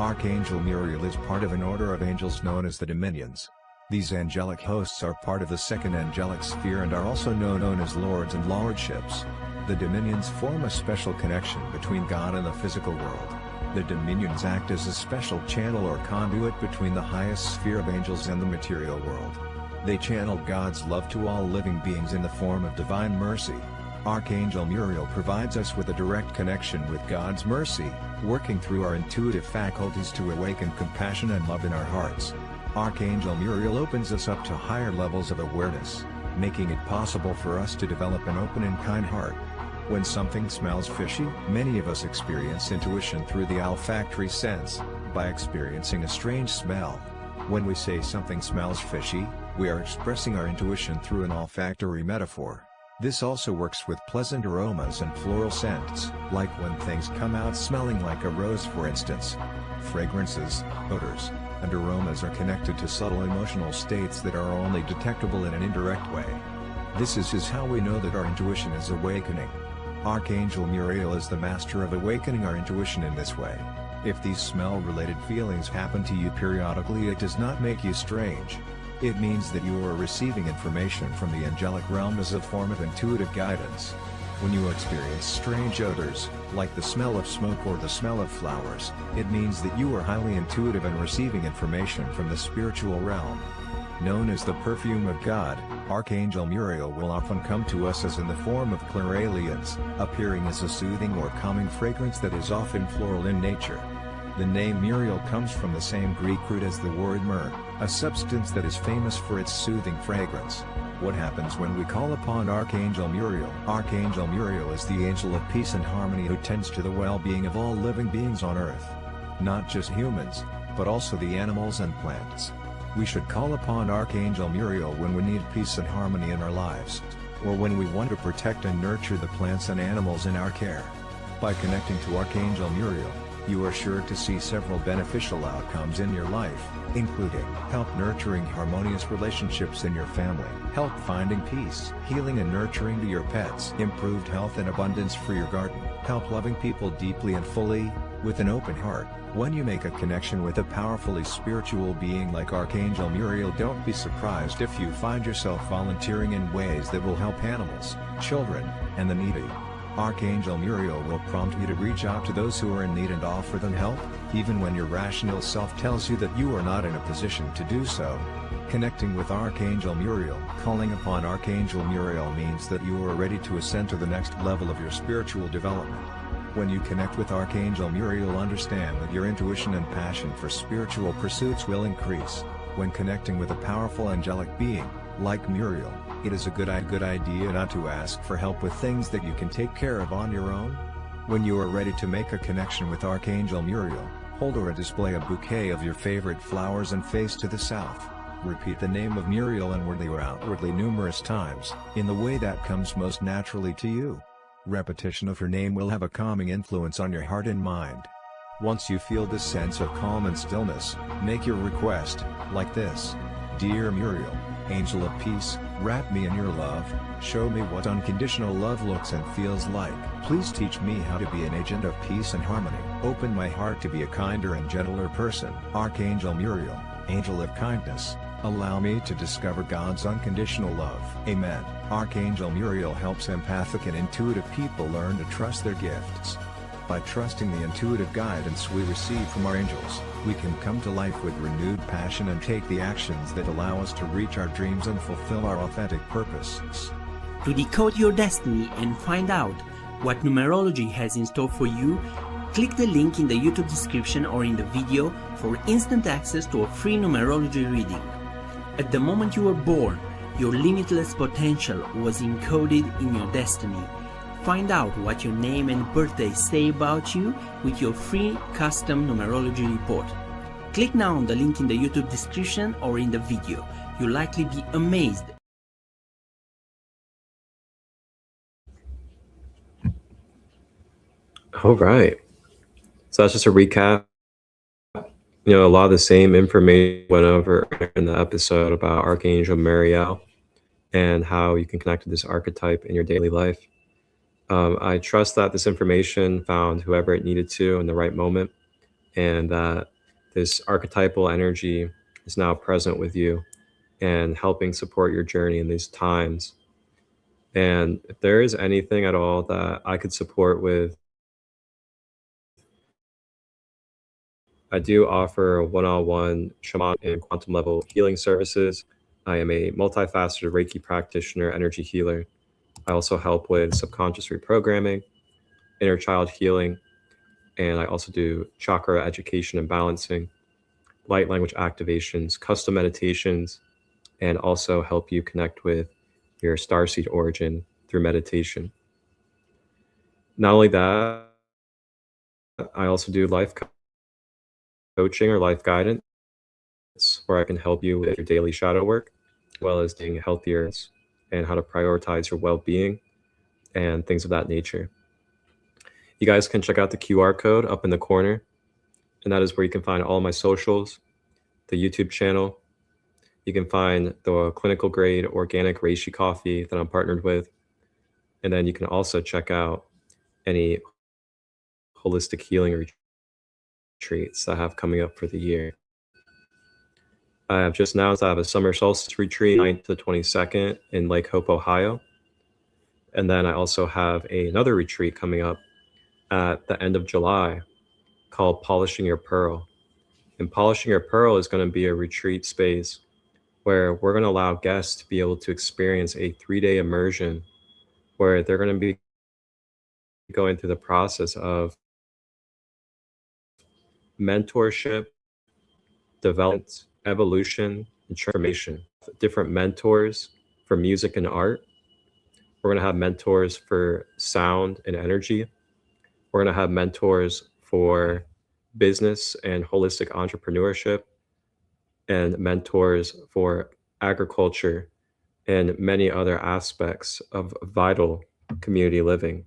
Archangel Muriel is part of an order of angels known as the Dominions. These angelic hosts are part of the second angelic sphere and are also known as lords and lordships. The Dominions form a special connection between God and the physical world. The Dominions act as a special channel or conduit between the highest sphere of angels and the material world. They channel God's love to all living beings in the form of divine mercy. Archangel Muriel provides us with a direct connection with God's mercy, working through our intuitive faculties to awaken compassion and love in our hearts. Archangel Muriel opens us up to higher levels of awareness, making it possible for us to develop an open and kind heart. When something smells fishy, many of us experience intuition through the olfactory sense, by experiencing a strange smell. When we say something smells fishy, we are expressing our intuition through an olfactory metaphor. This also works with pleasant aromas and floral scents, like when things come out smelling like a rose for instance. Fragrances, odors, and aromas are connected to subtle emotional states that are only detectable in an indirect way. This is how we know that our intuition is awakening. Archangel Muriel is the master of awakening our intuition in this way. If these smell-related feelings happen to you periodically, it does not make you strange. It means that you are receiving information from the angelic realm as a form of intuitive guidance. When you experience strange odors, like the smell of smoke or the smell of flowers, it means that you are highly intuitive and receiving information from the spiritual realm. Known as the perfume of God, Archangel Muriel will often come to us as in the form of clairalience, appearing as a soothing or calming fragrance that is often floral in nature. The name Muriel comes from the same Greek root as the word myrrh, a substance that is famous for its soothing fragrance. What happens when we call upon Archangel Muriel? Archangel Muriel is the angel of peace and harmony who tends to the well-being of all living beings on earth. Not just humans, but also the animals and plants. We should call upon Archangel Muriel when we need peace and harmony in our lives, or when we want to protect and nurture the plants and animals in our care. By connecting to Archangel Muriel, you are sure to see several beneficial outcomes in your life, including help nurturing harmonious relationships in your family, help finding peace, healing and nurturing to your pets, improved health and abundance for your garden, help loving people deeply and fully, with an open heart. When you make a connection with a powerfully spiritual being like Archangel Muriel, don't be surprised if you find yourself volunteering in ways that will help animals, children, and the needy. Archangel Muriel will prompt you to reach out to those who are in need and offer them help, even when your rational self tells you that you are not in a position to do so. Connecting with Archangel Muriel, calling upon Archangel Muriel means that you are ready to ascend to the next level of your spiritual development. When you connect with Archangel Muriel, understand that your intuition and passion for spiritual pursuits will increase. When connecting with a powerful angelic being, like Muriel, it is a good idea not to ask for help with things that you can take care of on your own. When you are ready to make a connection with Archangel Muriel, hold or display a bouquet of your favorite flowers and face to the south. Repeat the name of Muriel inwardly or outwardly numerous times, in the way that comes most naturally to you. Repetition of her name will have a calming influence on your heart and mind. Once you feel this sense of calm and stillness, make your request, like this. Dear Muriel, Angel of Peace, wrap me in your love, show me what unconditional love looks and feels like. Please teach me how to be an agent of peace and harmony. Open my heart to be a kinder and gentler person. Archangel Muriel, Angel of Kindness, Allow me to discover God's unconditional love. Amen. Archangel Muriel helps empathic and intuitive people learn to trust their gifts. By trusting the intuitive guidance we receive from our angels, we can come to life with renewed passion and take the actions that allow us to reach our dreams and fulfill our authentic purposes. To decode your destiny and find out what numerology has in store for you, click the link in the YouTube description or in the video for instant access to a free numerology reading. At the moment you were born, your limitless potential was encoded in your destiny. Find out what your name and birthday say about you with your free custom numerology report. Click now on the link in the YouTube description or in the video. You'll likely be amazed. All right. So that's just a recap. You know, a lot of the same information went over in the episode about Archangel Muriel and how you can connect with this archetype in your daily life. I trust that this information found whoever it needed to in the right moment, and that this archetypal energy is now present with you and helping support your journey in these times. And if there is anything at all that I could support with, I do offer one-on-one shaman and quantum level healing services. I am a multifaceted Reiki practitioner, energy healer. I also help with subconscious reprogramming, inner child healing, and I also do chakra education and balancing, light language activations, custom meditations, and also help you connect with your starseed origin through meditation. Not only that, I also do life coaching or life guidance, where I can help you with your daily shadow work, as well as being healthier and how to prioritize your well-being and things of that nature. You guys can check out the QR code up in the corner, and that is where you can find all my socials, the YouTube channel. You can find the clinical grade organic reishi coffee that I'm partnered with. And then you can also check out any holistic healing retreats that I have coming up for the year. I have just announced I have a summer solstice retreat, 9th to the 22nd in Lake Hope, Ohio. And then I also have another retreat coming up at the end of July called Polishing Your Pearl. And Polishing Your Pearl is going to be a retreat space where we're going to allow guests to be able to experience a 3-day immersion where they're going to be going through the process of mentorship, development, evolution, and transformation. Different mentors for music and art. We're going to have mentors for sound and energy. We're going to have mentors for business and holistic entrepreneurship, and mentors for agriculture and many other aspects of vital community living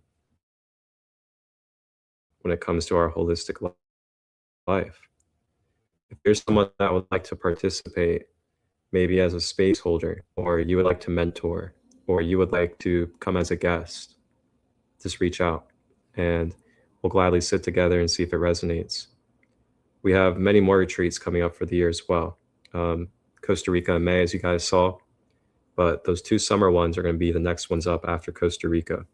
when it comes to our holistic life. If there's someone that would like to participate, maybe as a space holder, or you would like to mentor, or you would like to come as a guest, just reach out and we'll gladly sit together and see if it resonates. We have many more retreats coming up for the year as well. Costa Rica in May, as you guys saw, but those 2 summer ones are going to be the next ones up after Costa Rica.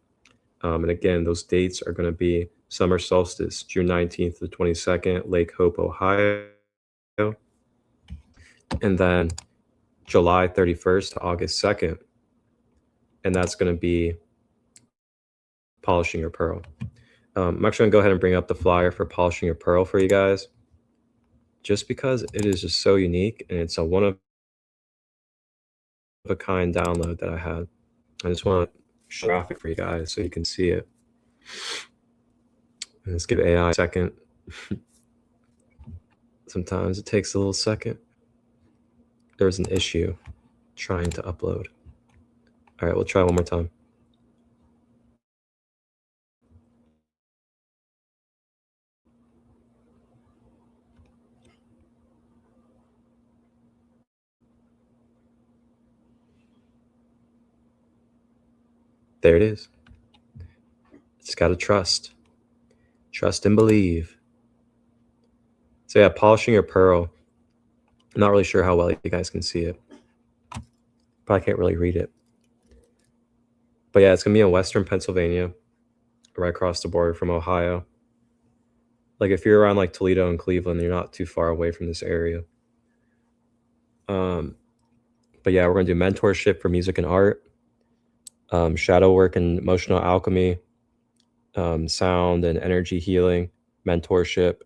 And again, those dates are going to be summer solstice, June 19th to the 22nd, Lake Hope, Ohio. And then July 31st to August 2nd. And that's going to be Polishing Your Pearl. I'm actually going to go ahead and bring up the flyer for Polishing Your Pearl for you guys, just because it is just so unique and it's a one-of-a-kind download that I had. I just want to show graphic for you guys so you can see it. And let's give AI a second. Sometimes it takes a little second. There's an issue trying to upload. All right, we'll try one more time. There it is. It's got to trust. Trust and believe. So yeah, Polishing Your Pearl I'm not really sure how well you guys can see it. Probably can't really read it. But yeah, it's going to be in Western Pennsylvania, right across the border from Ohio. Like if you're around like Toledo and Cleveland, you're not too far away from this area. But yeah, we're going to do mentorship for music and art, shadow work and emotional alchemy, sound and energy healing, mentorship,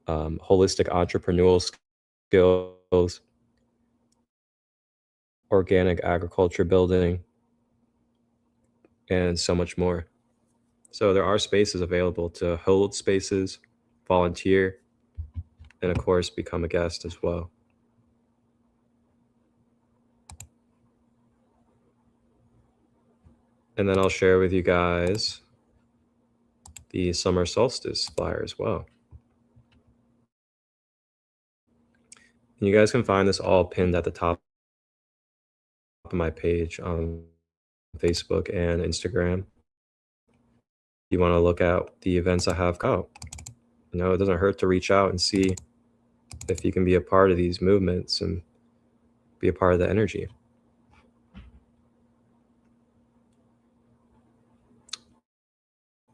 holistic entrepreneurial skills, organic agriculture building, and so much more. So there are spaces available to hold spaces, volunteer, and of course, become a guest as well. And then I'll share with you guys the summer solstice flyer as well. And you guys can find this all pinned at the top of my page on Facebook and Instagram. You want to look at the events I have out. You know, it doesn't hurt to reach out and see if you can be a part of these movements and be a part of the energy.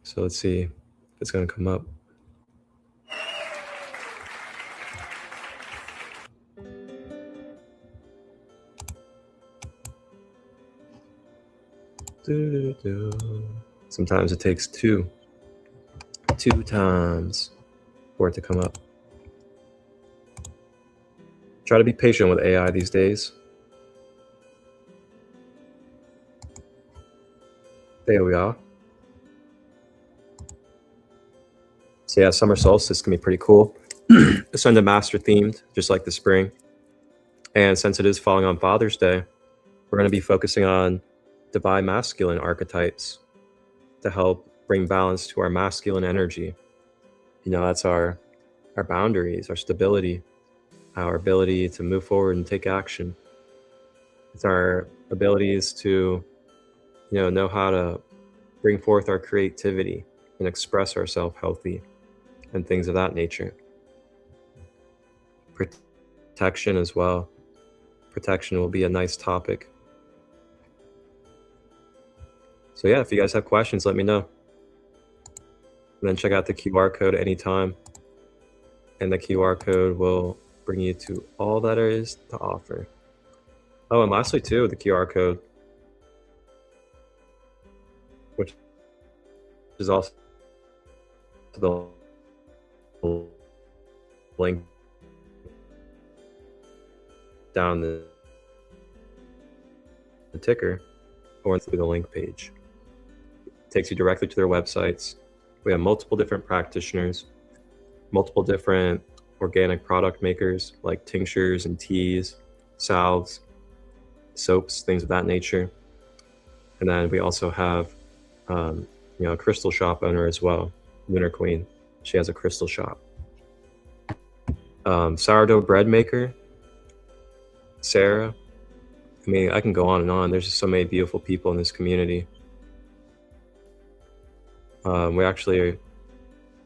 So let's see if it's going to come up. Sometimes it takes two times for it to come up. Try to be patient with AI these days. There we are. So yeah, summer solstice can be pretty cool. It's Sun to Master themed, just like the spring. And since it is falling on Father's Day, we're going to be focusing on divine masculine archetypes to help bring balance to our masculine energy. You know, that's our boundaries, our stability, our ability to move forward and take action. It's our abilities to, know how to bring forth our creativity and express ourselves healthy and things of that nature. Protection as well. Protection will be a nice topic. So yeah, if you guys have questions, let me know. And then check out the QR code anytime. And the QR code will bring you to all that there is to offer. Oh, and lastly too, the QR code, which is also the link down the ticker or through the link page. It takes you directly to their websites. We have multiple different practitioners, multiple different organic product makers like tinctures and teas, salves, soaps, things of that nature. And then we also have a crystal shop owner as well, Lunar Queen. She has a crystal shop. Sourdough bread maker, Sarah. I mean, I can go on and on. There's just so many beautiful people in this community. We actually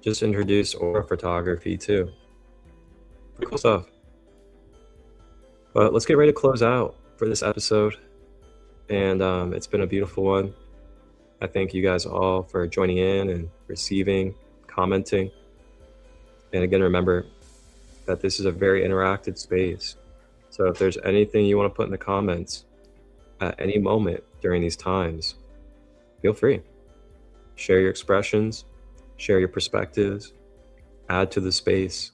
just introduced aura photography too. Pretty cool stuff. But let's get ready to close out for this episode. And it's been a beautiful one. I thank you guys all for joining in and receiving, commenting. And again, remember that this is a very interactive space. So if there's anything you want to put in the comments at any moment during these times, feel free. Share your expressions, share your perspectives, add to the space.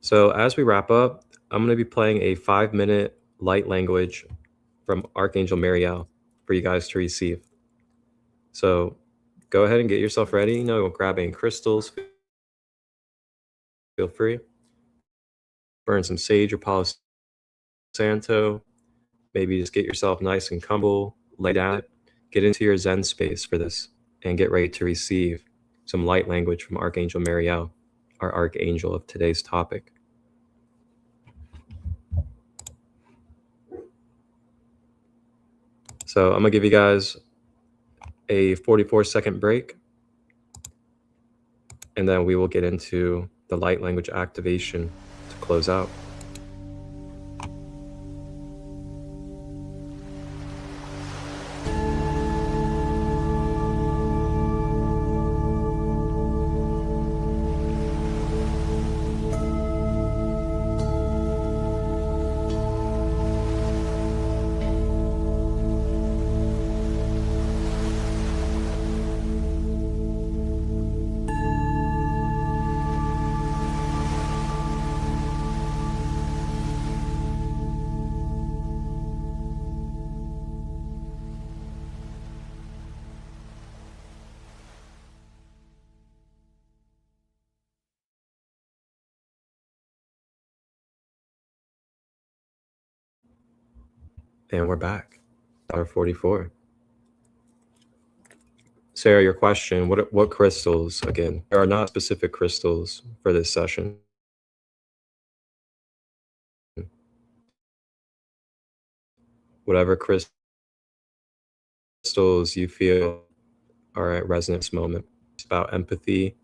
So as we wrap up, I'm going to be playing a 5-minute light language from Archangel Muriel for you guys to receive. So go ahead and get yourself ready. Grab any crystals. Feel free. Burn some sage or Palo Santo. Maybe just get yourself nice and comfortable, lay down, get into your Zen space for this, and get ready to receive some light language from Archangel Muriel, our archangel of today's topic. So I'm gonna give you guys a 44-second break, and then we will get into the light language activation to close out. And we're back. Hour 44. Sarah, your question, what crystals, again, there are not specific crystals for this session. Whatever crystals you feel are at resonance moment. It's about empathy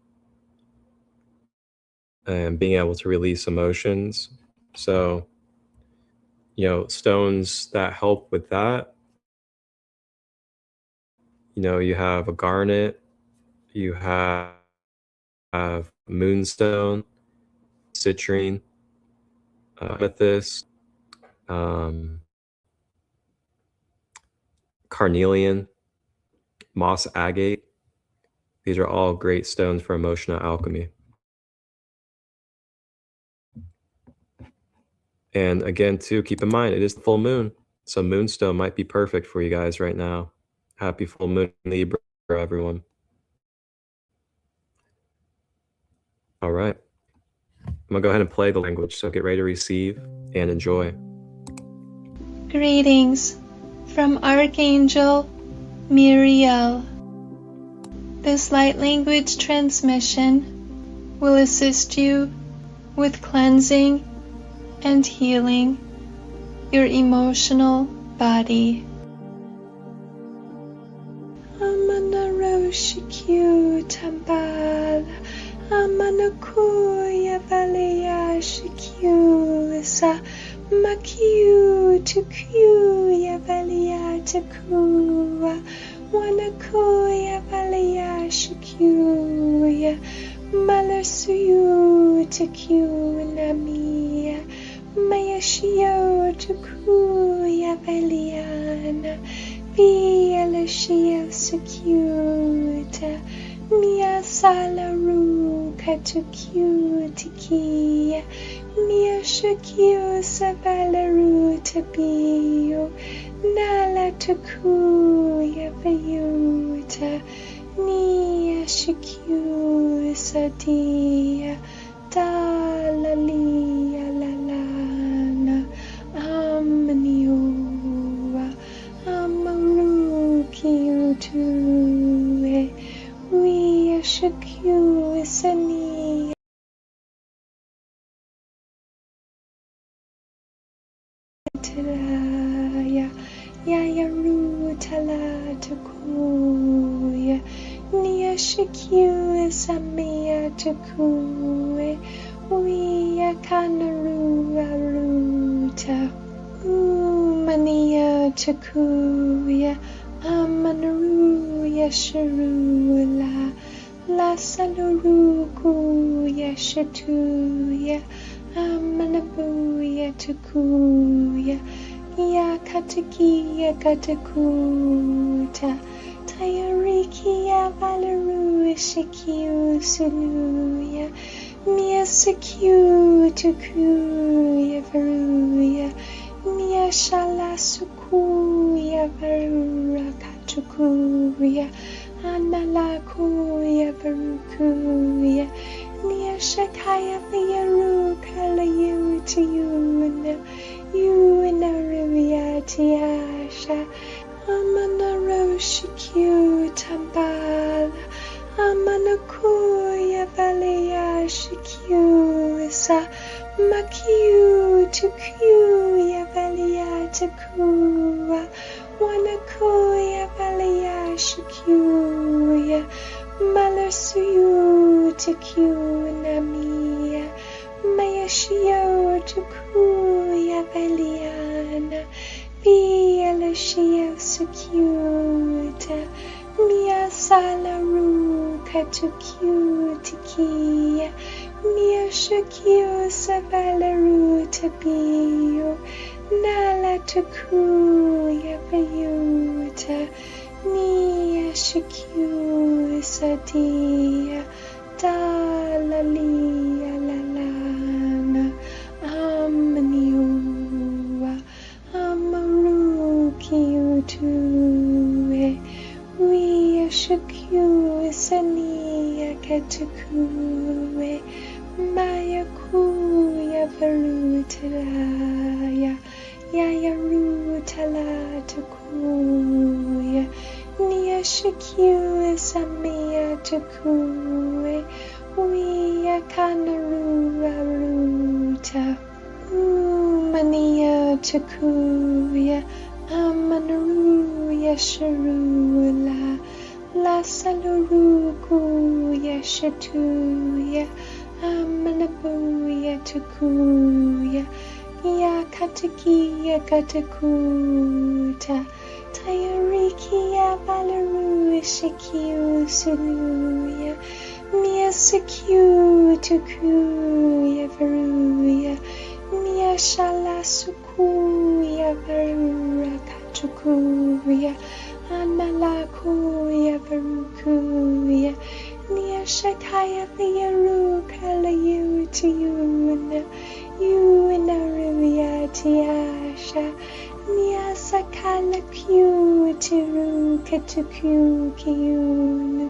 and being able to release emotions. So, stones that help with that, you have a garnet, you have moonstone, citrine, amethyst, carnelian, moss agate. These are all great stones for emotional alchemy. And again, too, keep in mind, it is the full moon. So moonstone might be perfect for you guys right now. Happy full moon Libra, everyone. All right. I'm going to go ahead and play the language. So get ready to receive and enjoy. Greetings from Archangel Muriel. This light language transmission will assist you with cleansing and healing your emotional body. Amanaroshiku tambala, amanakuya valaya shiku sa makiu tukuya valaya takua, wanakuya valaya shikuya, malarsuyu taku namiya. Mayashio tukuya veliana, Vielashio secuta, Mia salaru katuku tikia, Mia shakio savalaru tabio, Nala tukuya vayuta, Nia shakio sadia, Dalalia lalana, Amaniua, Amaruki utue, we shakyu sani. Ya rutala takuya, Nia shakyu samia takuya. We kanaru aruta, Umania takuya, Amanaru yasharula, La saluruku yashatuya, Amanabuya takuya, Yakatakiya katakuta, Tayarikiya valaru shikiu sunuya, Mia secu tukuya varuya, Mia shala sukuya varura katukuya, Analakuya varukuya, Mia shakaya vayaru kalayu to you na ruya tiasha, Amanaroshiku tambala, Amanakuya valaya shikyu sa, Makiu tukuya valaya takuwa, Wanakuya valaya shikyu, Malarsuyu takyu nami. Salaru Katuku Tiki Mia Shakyu Savalaru Tabiu Nala Tuku Yapayuta Nia Shakyu Sadia Dalalia Lalana Amniua Amaru Kiutue We Shakyu Sania Katukue Maya Kuya Varutalaya Yaya Rutala Tukuya Nia Shakyu Samia Tukue We Kanaru Aruta Mania Tukuya Amanaru Yasharula La Saluruku Yashatuya Amanabuya Tukuya Yakatakiya Katakuta Tayarikiya Valaru Shikyu Sunuya Mia Sikyu Tukuya Varuya Mia Shala Sukuya Varura Katukuya Analakuya Varukuya Nia Shakaya Viyaru Kalayu Tiyuna Yuna Rivya Tiasha Nia Sakala Kyu Tiru Katuku Kiyunu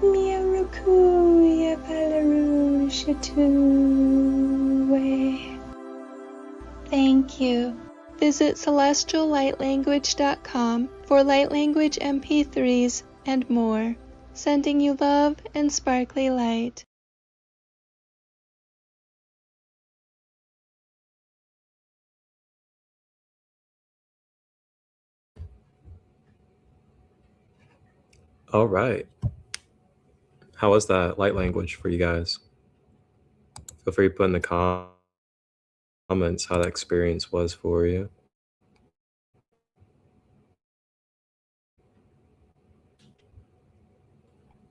Mia Rukuya Valaru Shatuwe. Thank you. Visit CelestialLightLanguage.com for light language MP3s and more. Sending you love and sparkly light. All right. How was that light language for you guys? Feel free to put in the comments how that experience was for you.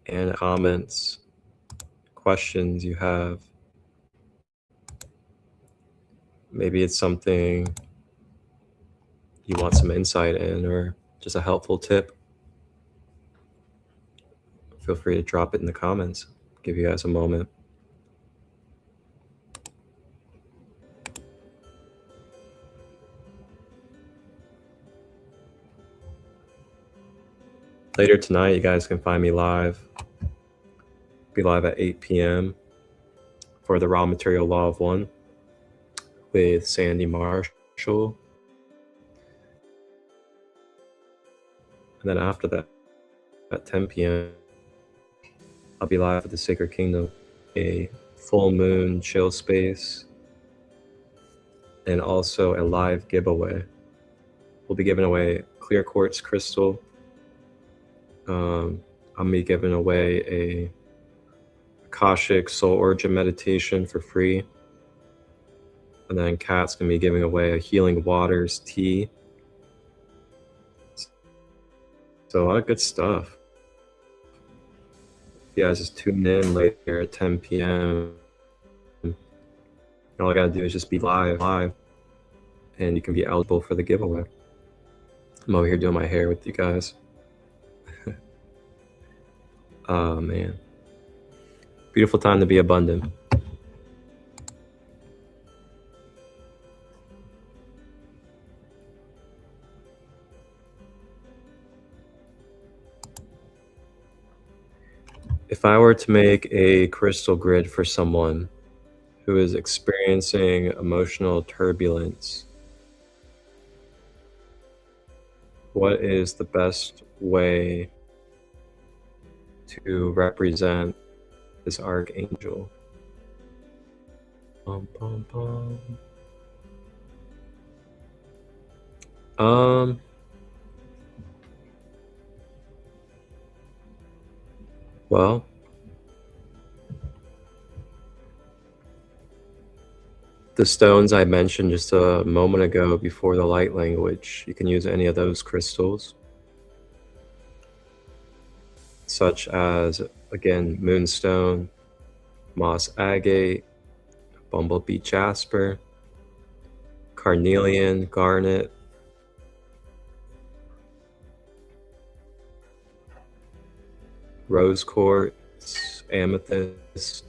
And comments, questions you have. Maybe it's something you want some insight in or just a helpful tip. Feel free to drop it in the comments. Give you guys a moment. Later tonight, you guys can find me live. Be live at 8 p.m. for the Raw Material Law of One with Sandy Marshall. And then after that, at 10 p.m., I'll be live at the Sacred Kingdom, a full moon chill space, and also a live giveaway. We'll be giving away clear quartz crystal. I'm gonna be giving away a Akashic Soul Origin meditation for free. And then Kat's gonna be giving away a Healing Waters tea. So a lot of good stuff. If you guys just tune in later at 10 p.m. all I gotta do is just be live, and you can be eligible for the giveaway. I'm over here doing my hair with you guys. Oh man. Beautiful time to be abundant. If I were to make a crystal grid for someone who is experiencing emotional turbulence, what is the best way to represent this archangel? Bum, bum, bum. Well, the stones I mentioned just a moment ago before the light language, you can use any of those crystals. such as, again, moonstone, moss agate, bumblebee jasper, carnelian, garnet, rose quartz, amethyst,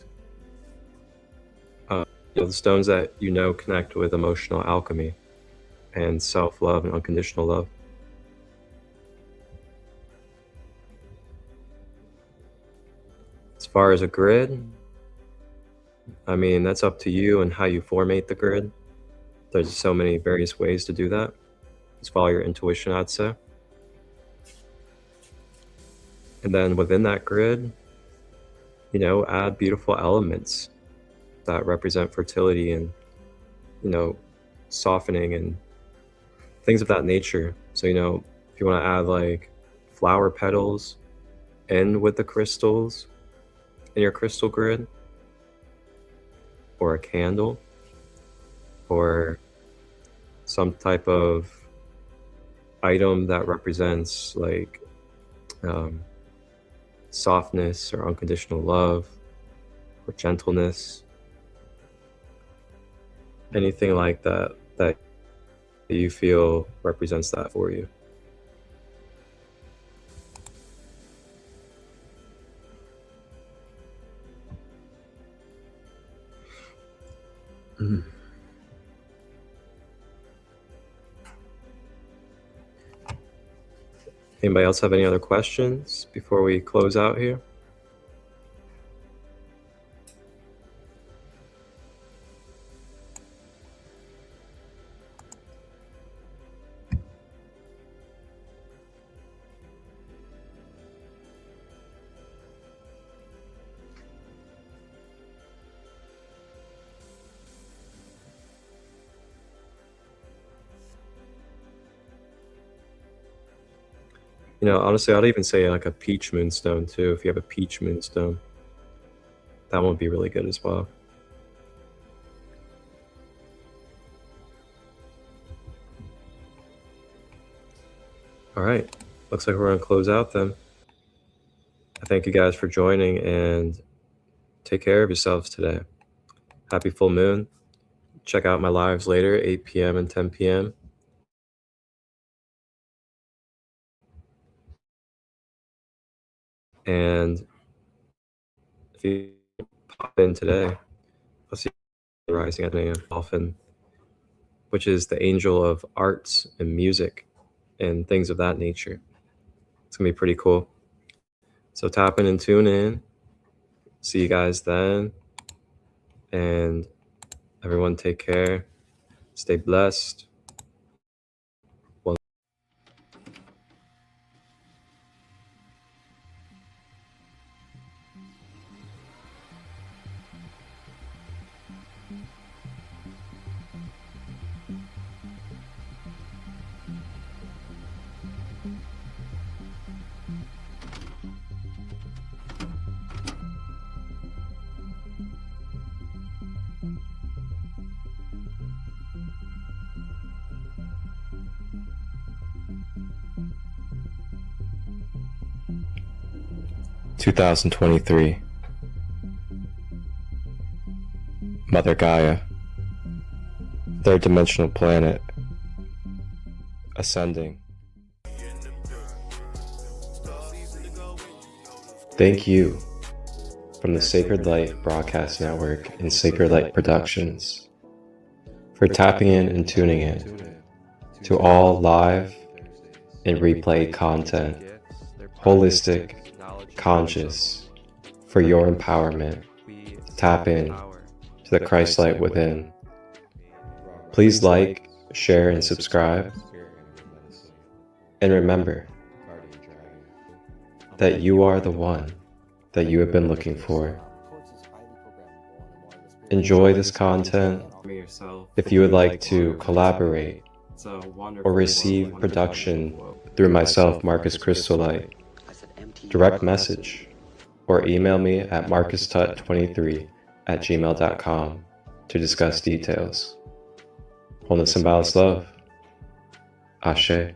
the stones that connect with emotional alchemy and self-love and unconditional love. As far as a grid, I mean, that's up to you and how you formate the grid. There's so many various ways to do that. Just follow your intuition, I'd say. And then within that grid, add beautiful elements that represent fertility and, softening and things of that nature. So, if you want to add like flower petals in with the crystals in your crystal grid, or a candle, or some type of item that represents like softness or unconditional love or gentleness, anything like that that you feel represents that for you. Anybody else have any other questions before we close out here? Honestly, I'd even say like a peach moonstone too. If you have a peach moonstone, that one would be really good as well. All right, looks like we're gonna close out then. I thank you guys for joining, and take care of yourselves today. Happy full moon. Check out my lives later, 8 p.m. and 10 p.m. And if you pop in today, I'll see you rising at 9 a.m. often, which is the angel of arts and music and things of that nature. It's gonna be pretty cool. So tap in and tune in. See you guys then. And everyone take care. Stay blessed. 2023. Mother Gaia, third dimensional planet, ascending. Thank you from the Sacred Light Broadcast Network and Sacred Light Productions for tapping in and tuning in to all live and replay content, holistic, conscious, for your empowerment. Tap in to the ChristoLight within. Please like, share, and subscribe. And remember that you are the one that you have been looking for. Enjoy this content. If you would like to collaborate or receive production through myself, Marcus ChristoLight, direct message or email me at marcustut23@gmail.com to discuss details. Wholeness and balanced love. Ashe.